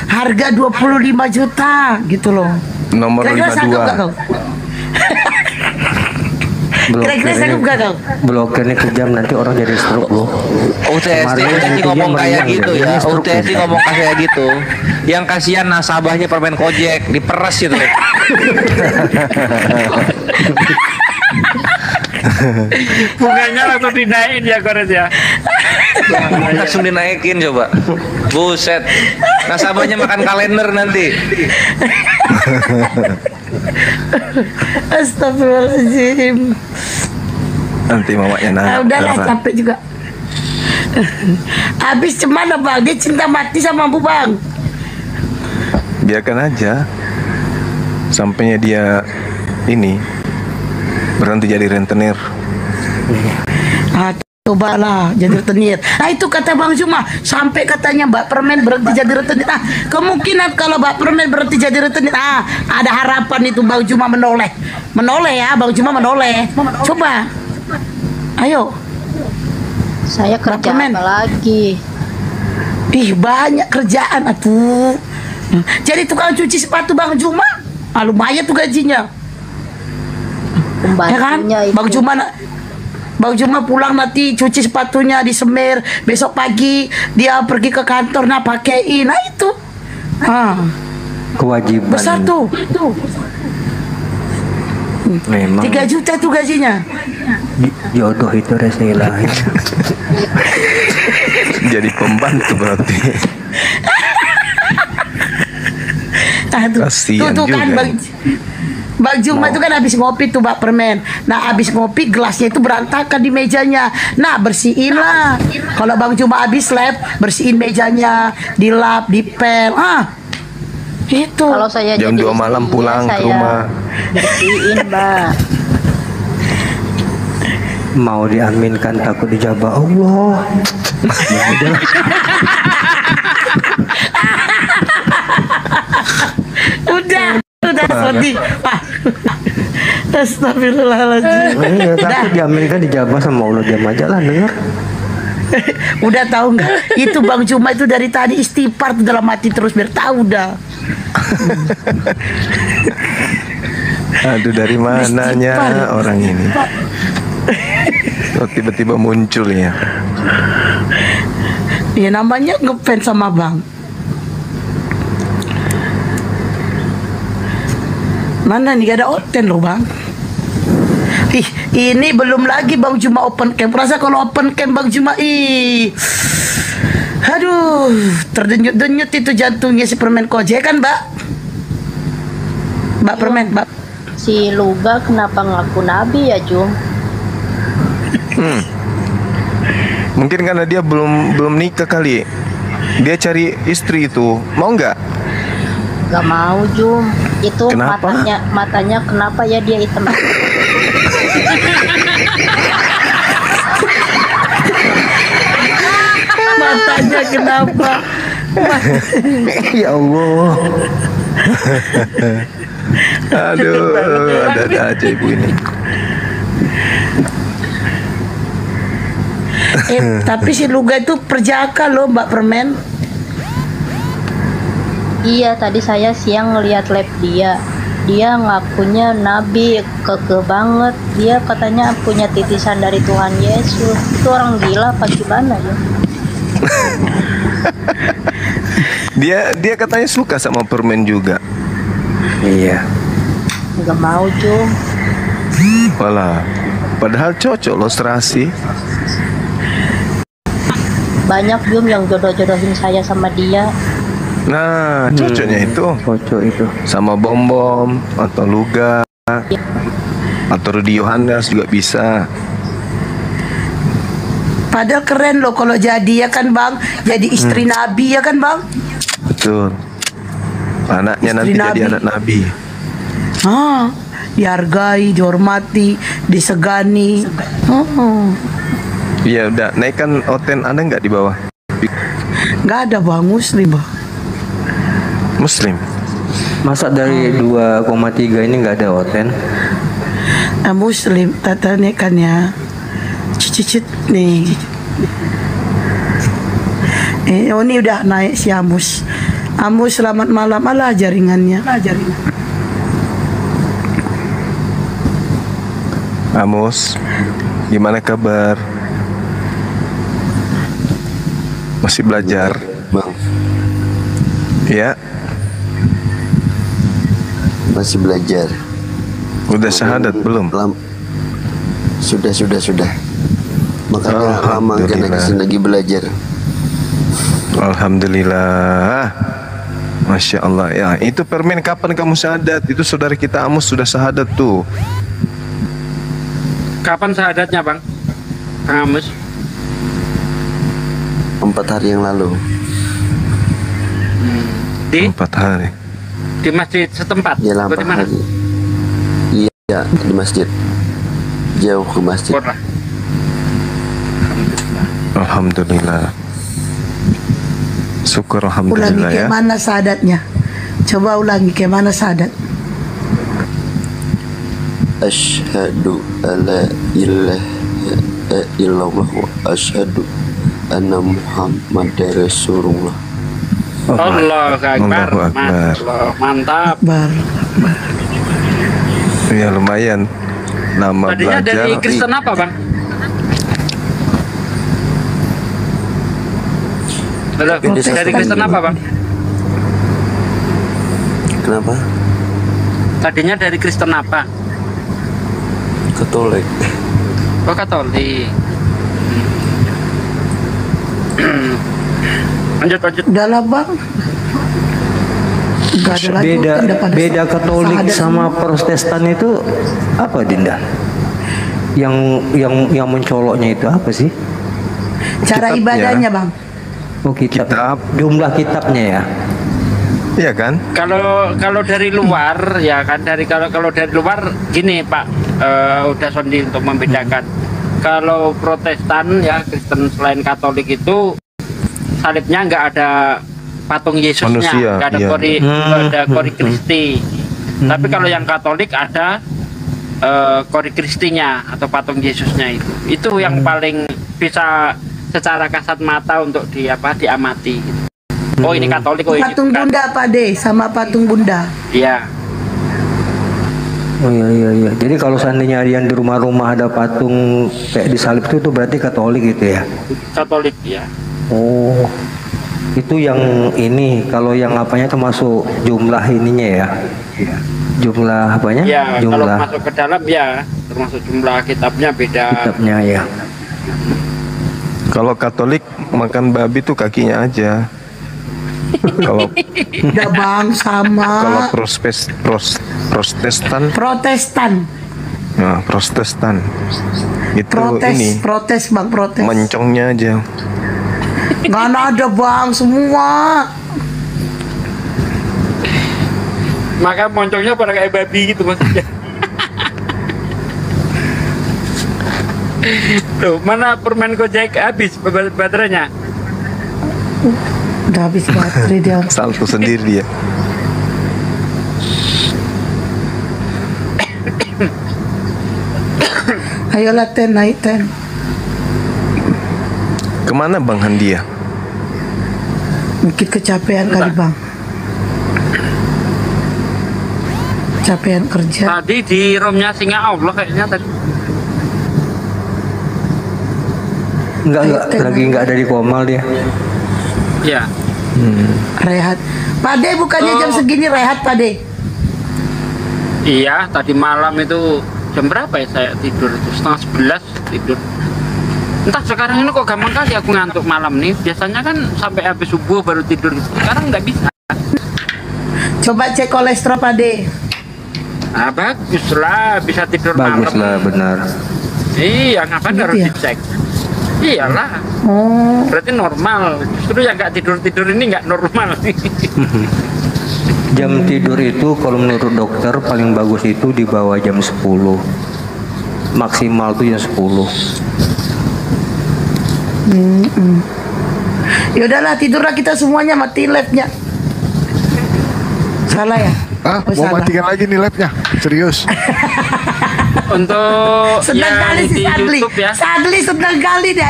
harga 25 juta gitu loh. Nomor 52. Blokirnya kejam, nanti orang jadi stroke loh. UTSD ngomong kayak gitu ya. UTSD ngomong kayak gitu. Yang kasihan nasabahnya Permen Kojek diperes itu. Bunganya langsung dinaikin ya Kores ya. Langsung dinaikin coba. Buset. Nasabahnya makan kalender nanti. Astagfirullahaladzim. Nanti mamanya nanya. Udahlah, capek juga. Habis cemana Bang? Dia cinta mati sama Bu Bang. Biarkan aja. Sampainya dia ini berhenti jadi rentenir. Cobalah jadi rentenir. Nah itu kata Bang Juma, sampai katanya Mbak Permen berhenti jadi rentenir. Nah kemungkinan kalau Mbak Permen berhenti jadi rentenir, ada harapan itu Bang Juma menoleh ya, Bang Juma menoleh. Coba, ayo. Saya kerja apa lagi? Ih banyak kerjaan atuh. Jadi tukang cuci sepatu Bang Juma, lumayan tuh gajinya. Ya kan? Bang Juma pulang nanti cuci sepatunya di semir, besok pagi dia pergi ke kantor, pakein. Nah itu kewajiban besar tuh. Memang 3 juta tuh gajinya. Jodoh itu resilah. Jadi pembantu berarti. Kasian tuh kan juga. Bang Juma itu kan habis ngopi tuh Mbak Permen. Nah habis ngopi gelasnya itu berantakan di mejanya. Nah bersihin lah. Kalau Bang Juma habis lab, bersihin mejanya, dilap, dipel. Itu. Kalau saya jam 2 malam pulang ke rumah. Bersihin Mbak. Mau diaminkan takut dijabah Allah. Ya udah. Udah sedih. Astagfirullahaladzim. Iya, takut diaminkan dijabah sama Allah, diam aja lah denger. Udah tahu nggak? Itu Bang Juma itu dari tadi istighfar tuh dalam hati terus biar tahu dah. Aduh, dari mananya orang ini? Kok tiba-tiba muncul ya? Ya namanya ngefans sama Bang. Mana nih, gak ada Oten loh Bang. Ih, ini belum lagi Bang Juma open camp. Rasa kalau open camp Bang Juma, aduh, terdenyut-denyut itu jantungnya si permen koje kan, Mbak? Mbak permen, Mbak. Si Luga kenapa ngaku nabi ya, Jum? Mungkin karena dia belum nikah kali. Dia cari istri itu. Mau nggak? Gak mau, Jum. Itu Kenapa? matanya kenapa ya dia hitam? Matanya kenapa? Ya Allah. Aduh, ada aja ibu ini. Tapi si Luga itu perjaka loh Mbak Permen. Iya, tadi saya siang ngelihat lab dia. Dia ngakunya nabi, keke banget. Dia katanya punya titisan dari Tuhan Yesus. Itu orang gila apa gimana ya? Dia katanya suka sama permen juga. Iya. Gak mau, Jum. Walah, padahal cocok loh serasi. Banyak, Jum, yang jodoh-jodohin saya sama dia. Nah, cocoknya itu. Cocok itu. Sama Bom-Bom atau Luga atau Rudy Yohanes juga bisa. Padahal keren loh kalau jadi ya kan Bang. Jadi istri Nabi ya kan Bang. Betul. Anaknya Istri nanti jadi Nabi. anak Nabi. Dihargai, dihormati, disegani. Iya udah, naikkan Oten ada nggak di bawah? Nggak ada Bang, Muslim Bang. Muslim. Masa dari 2,3 ini nggak ada Oten? Muslim, tata nekannya cicit nih. Oh ini udah naik si Amus. Amus selamat malam, alah jaringannya. Amos, gimana kabar? Masih belajar? Bang. Ya. Masih belajar. Udah syahadat belum? Sudah. Makanya lama karena kesini lagi belajar. Alhamdulillah. Masya Allah ya. Itu permen kapan kamu syahadat? Itu saudara kita Amos sudah syahadat tuh. Kapan syahadatnya, Bang? Kang Amos? 4 hari yang lalu. Di 4 hari. di masjid setempat. Ya, Atau di mana? Iya, di masjid. Jauh ke masjid. Alhamdulillah. Syukur Ulangi alhamdulillah kayak ya. mana syahadatnya? Coba ulangi kayak mana syahadat? Asyhadu alla ilaha illallah wa asyhadu anna Muhammadar Rasulullah. Allahu Akbar. Mantap. Ya lumayan. Nama Tadinya belajar. dari Kristen apa, Bang? Halo, dari Kristen apa, Bang? Kenapa? Tadinya dari Kristen apa? Katolik. Oh, Katolik. Lanjut. Udah lah Bang. Gak ada lagi Beda Katolik sama Protestan itu apa, Dinda? Yang mencoloknya itu apa sih? Cara ibadahnya Bang. Oh, kitab. Jumlah kitabnya ya. Iya kan? Kalau dari luar ya kan, kalau dari luar gini Pak, udah Sondi untuk membedakan. Kalau Protestan ya Kristen selain Katolik itu salibnya nggak ada patung Yesusnya, Manusia, nggak ada iya. ada kori Kristi. Tapi kalau yang Katolik ada kori Kristinya atau patung Yesusnya itu yang paling bisa secara kasat mata untuk diamati. Oh ini Katolik, oh ini Patung bukan. Bunda Pak De sama patung Bunda. Iya. Oh iya. Jadi kalau seandainya yang di rumah-rumah ada patung kayak disalib itu berarti Katolik gitu ya? Katolik ya. Oh, itu yang ini kalau yang apanya termasuk jumlah ininya ya? Jumlah apanya? Ya, kalau Jumlah masuk ke dalam ya termasuk jumlah kitabnya beda. kitabnya ya. Kalau Katolik makan babi tuh kakinya aja. Kalau Udah bang kalau sama Protestan, Protestan. nah Protestan itu Protes, ini protes bang, protes. mencongnya aja. Nggak ada bang, semua. Maka moncongnya pada kayak babi gitu maksudnya. Tuh, mana permen Gojek habis baterainya? Udah habis baterai dia. Salto sendiri dia. Ayolah Ten, naik Ten. Kemana Bang Handia? Mungkin kecapean kali bang. Kecapean kerja. Tadi di roomnya singa Allah kayaknya tadi. Enggak, lagi enggak ada di Komal dia. Ya. Rehat. Pade bukannya jam segini rehat Pade? Iya, tadi malam itu jam berapa ya saya tidur? Itu 10:30 tidur. Entah sekarang ini kok gampang kali aku ngantuk malam nih. Biasanya kan sampai habis subuh baru tidur gitu. Sekarang nggak bisa. Coba cek kolesterol Pade. Ah, bagus lah, bisa tidur malam. Bagus lah, benar. Iya, ngapain Gitu harus ya? dicek? Iyalah, Oh, berarti normal. Justru yang nggak tidur-tidur ini nggak normal. Jam tidur itu kalau menurut dokter paling bagus itu di bawah jam 10. Maksimal tuh jam 10. yaudahlah tidurlah kita semuanya, matiin lapnya. Salah ya? Ah, Oh, mau salah. matikan lagi nih labnya. Serius. Untuk Senang kali si di Sadli. YouTube ya. Sadli senang kali dia.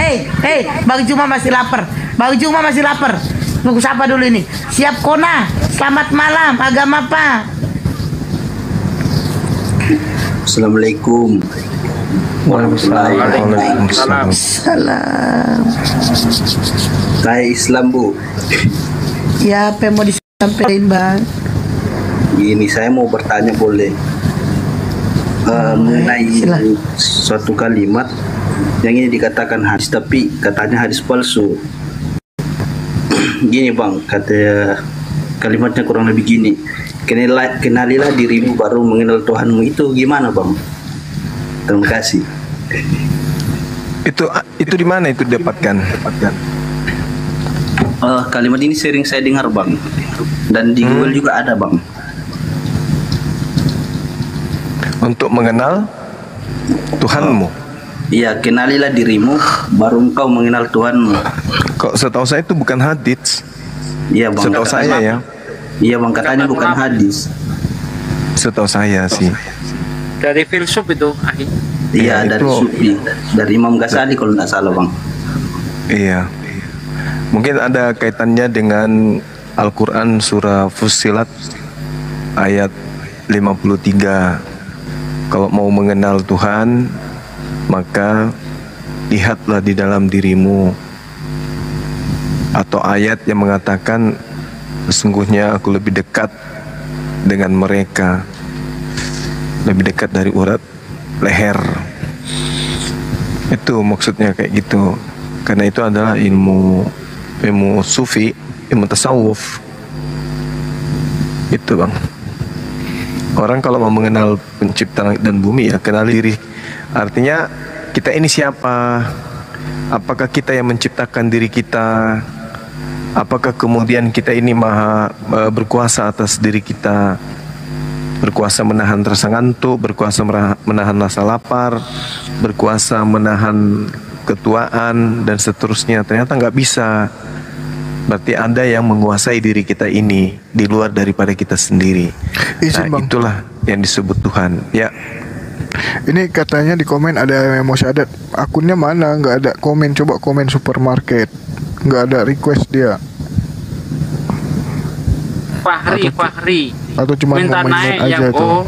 Bang Juma masih lapar. Bang Juma masih lapar. Nunggu siapa dulu ini? Siap Kona. Selamat malam. Agama apa? Assalamualaikum. Waalaikumsalam. Salam. Saya Islam Bu. Ya, apa yang mau disampaikan Bang? Ini saya mau bertanya boleh? Mengenai suatu kalimat yang ini dikatakan hadis tapi katanya hadis palsu. Gini Bang, kata kalimatnya kurang lebih gini. Kenalilah dirimu baru mengenal Tuhanmu, itu gimana Bang? Terima kasih. Itu di mana itu didapatkan? Kalimat ini sering saya dengar Bang, dan di Google juga ada Bang. Untuk mengenal Tuhanmu. Iya, kenalilah dirimu baru engkau mengenal Tuhanmu. Kok setahu saya itu bukan hadits. Iya Bang. Setahu saya ya. Iya Bang, katanya bukan hadis. Setahu saya sih. Dari filsuf itu, Ahi. Iya, Ya, dari itu. Sufi, dari Imam Ghazali kalau tidak salah Bang. Iya. Mungkin ada kaitannya dengan Al-Quran surah Fussilat ayat 53. Kalau mau mengenal Tuhan, maka lihatlah di dalam dirimu. Atau ayat yang mengatakan sesungguhnya aku lebih dekat dengan mereka, lebih dekat dari urat leher. Itu maksudnya kayak gitu. Karena itu adalah ilmu sufi, ilmu tasawuf. Itu Bang. Orang kalau mau mengenal pencipta langit dan bumi ya kenal diri. Artinya kita ini siapa? Apakah kita yang menciptakan diri kita? Apakah kemudian kita ini maha berkuasa atas diri kita? Berkuasa menahan rasa ngantuk, berkuasa menahan rasa lapar, berkuasa menahan ketuaan dan seterusnya. Ternyata nggak bisa. Berarti ada yang menguasai diri kita ini di luar daripada kita sendiri. Izin, Nah, Bang. itulah yang disebut Tuhan. Ya. Ini katanya di komen ada yang mau syahadat. Akunnya mana? Nggak ada komen. Coba komen supermarket. Nggak ada request dia. Fahri. Atau cuma minta mau naik aja yang tuh.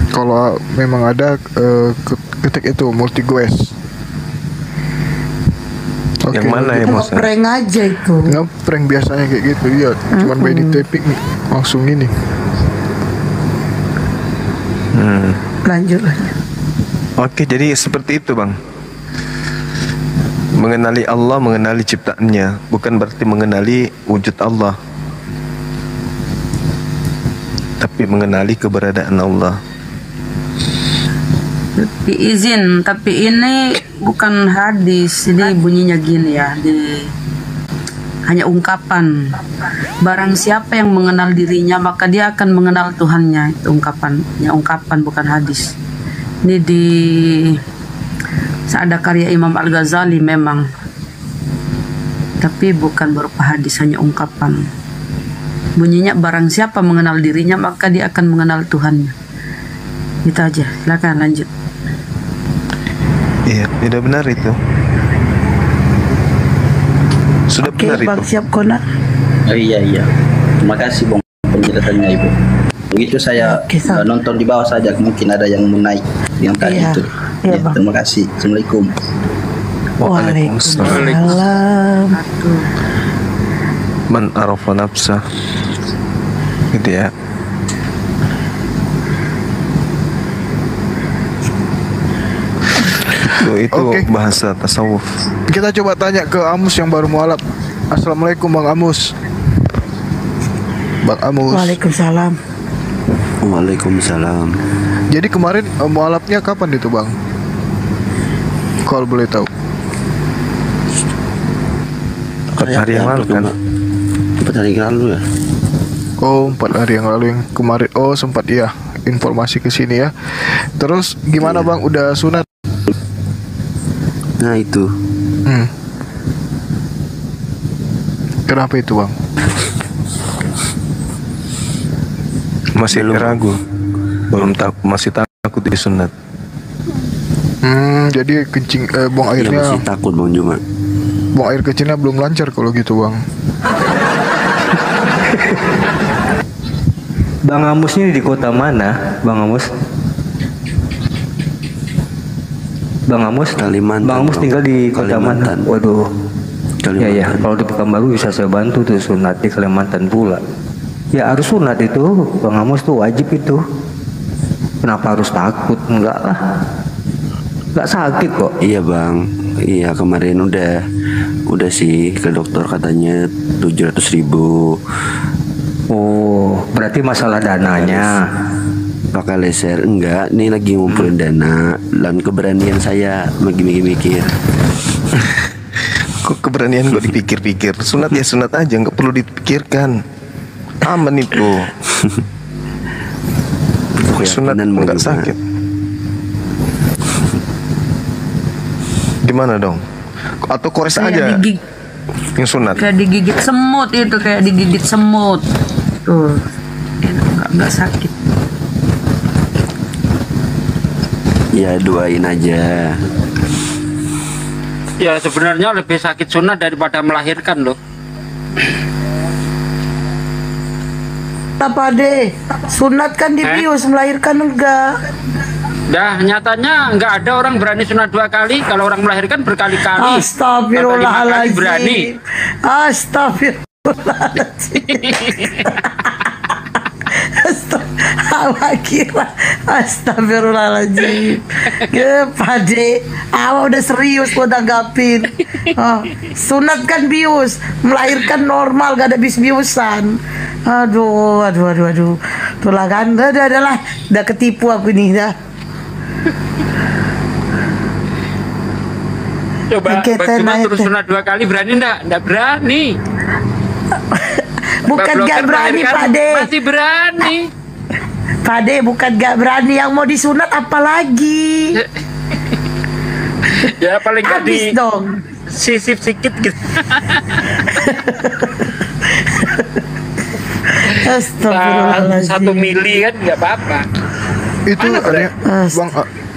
Kalau memang ada ketik itu multi quest. Yang mana ya Itu Mos? ngeprank aja itu. Ngeprank biasanya kayak gitu. Iya, cuman by di taping langsung ini. Lanjut. Oke, jadi seperti itu Bang. Mengenali Allah, mengenali ciptaannya, bukan berarti mengenali wujud Allah, tapi mengenali keberadaan Allah. Izin, tapi ini bukan hadis, ini bunyinya gini ya, hanya ungkapan. Barang siapa yang mengenal dirinya, maka dia akan mengenal Tuhannya. Itu ungkapan bukan hadis. Ini ada karya Imam Al-Ghazali memang, tapi bukan berupa hadis, hanya ungkapan. Bunyinya barang siapa mengenal dirinya, maka dia akan mengenal Tuhannya. Itu aja, silakan lanjut. Iya, tidak benar itu. Sudah benar Bang, itu. siap Kona. Oh iya. Terima kasih Bang penjelasannya Ibu. Begitu saya nonton di bawah saja, mungkin ada yang mau naik yang tadi Iya. itu. Iya, Ya, Bang. terima kasih. Assalamualaikum. Waalaikumsalam. Man arafa nafsah. Gitu ya. Itu bahasa tasawuf. Kita coba tanya ke Amus yang baru mualaf. Assalamualaikum Bang Amus. Bang Amus. Waalaikumsalam. Waalaikumsalam. Jadi kemarin mualafnya kapan itu Bang? Kalau boleh tahu. 4 hari yang lalu kan? 4 hari yang lalu ya. Oh, 4 hari yang lalu yang kemarin. Oh, sempat iya informasi ke sini ya. Terus gimana Bang? Udah sunat? Nah itu. Kenapa itu Bang? Masih ragu. Masih takut disunat. Jadi kencing buang airnya. Masih takut Bang Juma. Buang air kecilnya belum lancar kalau gitu Bang. Bang Amus ini di kota mana, Bang Amus? Bang Amus? Kalimantan. Bang Amus tinggal di kota mana? Waduh. Ya, kalau di Pekanbaru bisa saya bantu tuh sunat di Kalimantan pula. Ya harus sunat itu, Bang Amus tuh wajib itu. Kenapa harus takut? Enggak lah. Enggak sakit kok. Iya Bang. Iya kemarin udah sih ke dokter katanya 700.000. Oh, berarti masalah dananya. Pakai laser enggak, nih lagi ngumpulin dana dan keberanian saya lagi mikir-mikir. Kok keberanian gue dipikir-pikir? Sunat ya sunat aja, nggak perlu dipikirkan. Aman itu. Sunat nggak sakit. Gimana dong? Atau kores aja? Yang sunat. Kayak digigit semut itu, kayak digigit semut. Tuh, nggak sakit. Ya doain aja. Ya sebenarnya lebih sakit sunat daripada melahirkan loh. Apa deh? Sunat kan dibius, melahirkan enggak. Dah nyatanya nggak ada orang berani sunat 2 kali. Kalau orang melahirkan berkali-kali. Astagfirullahaladzim. Berani. Astagfirullahaladzim. Ya Pade, awak udah serius mau tanggapin. Sunat kan bius, melahirkan normal, gak ada bius-biusan. Aduh. Itulah kan, udah ketipu aku nih dah. Coba cuma terus sunat 2 kali berani enggak? Enggak berani. Bukan gak berani Pak De. Masih berani. Pak De bukan gak berani, yang mau disunat apalagi. Ya paling gak habis dong. Sisip sikit gitu. Astagfirullahaladzim. 1 mili kan nggak apa-apa. Itu Bang,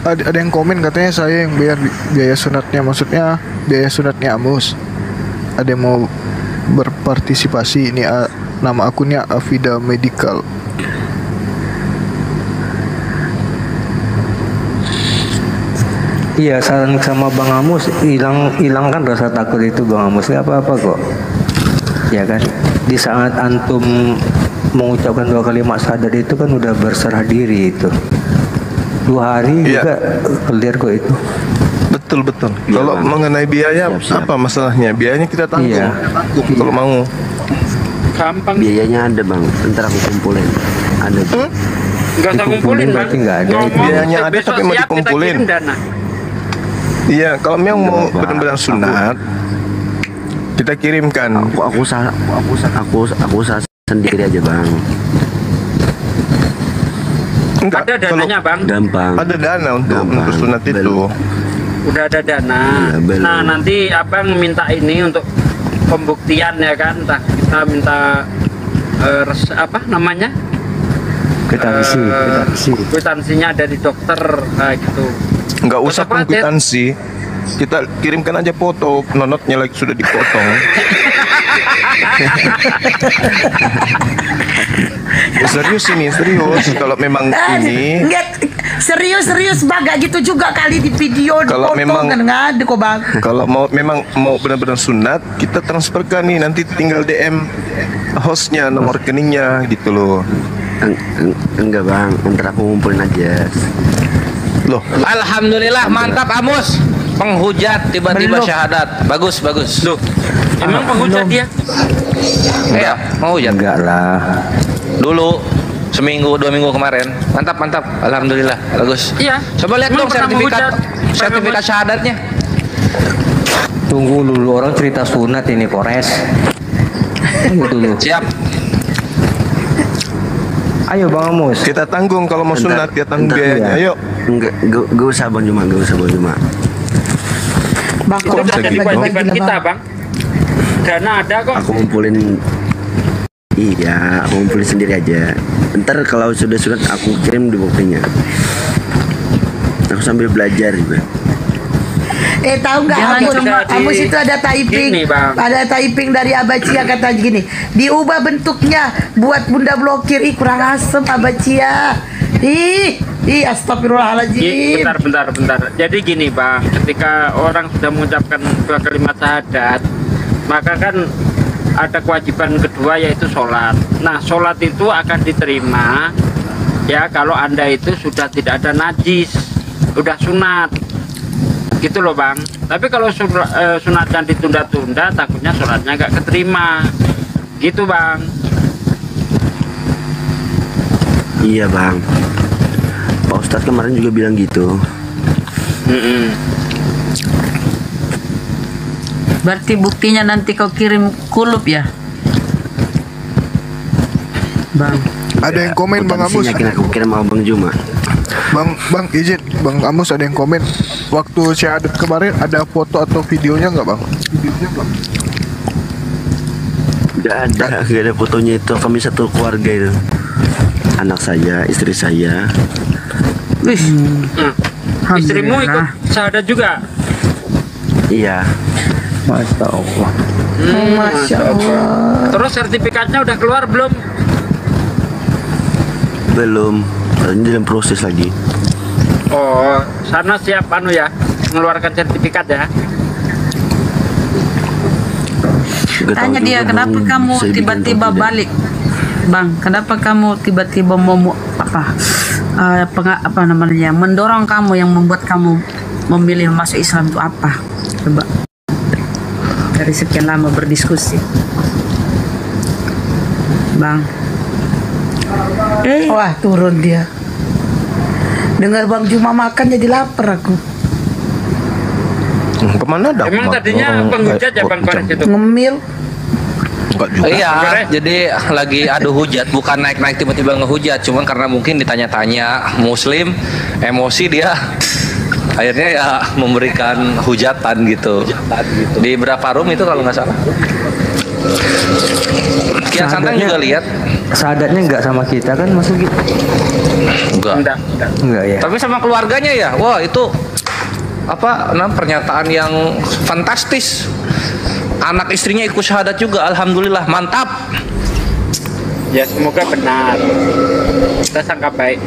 ada yang komen katanya saya yang bayar biaya sunatnya, maksudnya biaya sunatnya Amus. Ada yang mau berpartisipasi, ini nama akunnya Afida Medical. Iya, saran sama Bang Amus, hilangkan rasa takut itu Bang Amus, nggak apa-apa kok. Ya kan, di saat antum mengucapkan 2 kalimat syahadat itu kan udah berserah diri itu. 2 hari juga clear kok itu. Betul. Kalau mengenai biaya, apa masalahnya? Biayanya kita tanggung. Kalau mau. Gampang. Biayanya ada bang, ntar aku kumpulin. Ada. Enggak usah kumpulin bang. Nggak ada. Biayanya ada tapi mau dikumpulin. Iya, kalau memang mau benar-benar sunat, kita kirimkan. Aku usaha sendiri aja bang. Enggak, ada dananya bang. Gampang. Ada dana untuk sunat itu. Udah ada dana. Nah nanti abang minta ini untuk pembuktian ya kan. Kita minta apa namanya? Kwitansinya dari dokter gitu. Enggak usah kwitansi. Kita kirimkan aja foto nonotnya lagi sudah dipotong. Serius kalau memang ini serius bang, gak gitu juga kali di video kalau dipotong memang kan nggak ada kok bang. Kalau memang mau benar-benar sunat, kita transferkan nih, nanti tinggal DM hostnya nomor rekeningnya gitu loh. Enggak bang, ntar aku ngumpulin aja. Loh, alhamdulillah mantap Amus. Penghujat tiba-tiba syahadat. Bagus. Loh, emang penghujat dia? Iya, penghujat. Enggak lah. Dulu seminggu 2 minggu kemarin. Mantap. Alhamdulillah. Bagus. Iya. Coba lihat dong sertifikat syahadatnya. Tunggu dulu, orang cerita sunat ini Kores. Dulu. Siap. Ayo Bang Amus. Kita tanggung kalau mau sunat, kita tanggung biayanya. Ayo. Enggak usah Bang Juma. Bang, itu udah jadi kewajiban kita bang. Dana ada kok. Aku ngumpulin. Iya, aku ngumpulin sendiri aja. Ntar kalau sudah sunat aku kirim di buktinya. Aku sambil belajar juga. Tahu nggak Amus itu ada typing, dari Abacia kata gini, diubah bentuknya buat bunda blokir. Ih kurang asem Abacia. Ih astagfirullahaladzim. Bentar. Jadi gini bang, ketika orang sudah mengucapkan 2 kalimat syahadat, maka kan ada kewajiban kedua yaitu sholat. Nah sholat itu akan diterima ya kalau anda itu sudah tidak ada najis, udah sunat gitu loh bang. Tapi kalau sunatnya ditunda-tunda, takutnya sholatnya nggak keterima gitu bang. Iya bang, Pak Ustadz kemarin juga bilang gitu. Berarti buktinya nanti kau kirim kulup ya bang. Ada yang komen Bang Amus. Yakin aku kirim sama Bang Juma. Bang izin, Bang Amus ada yang komen. Waktu syahadat kemarin ada foto atau videonya nggak bang? Nggak ada fotonya itu. Kami satu keluarga itu. Anak saya, istri saya. Istrimu ikut syahadat juga? Iya. Masya Allah. Masya Allah. Terus sertifikatnya udah keluar belum? Belum. Ini dalam proses lagi. Oh, sana siap ya, mengeluarkan sertifikat ya. Tanya dia kenapa kamu tiba-tiba balik, bang? Kenapa kamu tiba-tiba mau apa namanya, mendorong kamu, yang membuat kamu memilih masuk Islam itu apa? Coba dari sekian lama berdiskusi, bang. Wah turun dia. Dengar Bang Juma makan jadi lapar aku. Kemana dah? Emang tadinya penghujat ya bang Kores itu? Ngemil. Iya, jadi lagi adu hujat, bukan naik-naik tiba-tiba ngehujat, cuman karena mungkin ditanya-tanya Muslim, emosi dia, akhirnya ya memberikan hujatan gitu. Di berapa room itu kalau nggak salah? Kian Santang juga lihat. Syahadatnya nggak sama kita kan, masuk gitu? Enggak ya. Tapi sama keluarganya ya. Wah itu pernyataan yang fantastis. Anak istrinya ikut syahadat juga, alhamdulillah, mantap. Ya semoga benar. Kita sangka baik.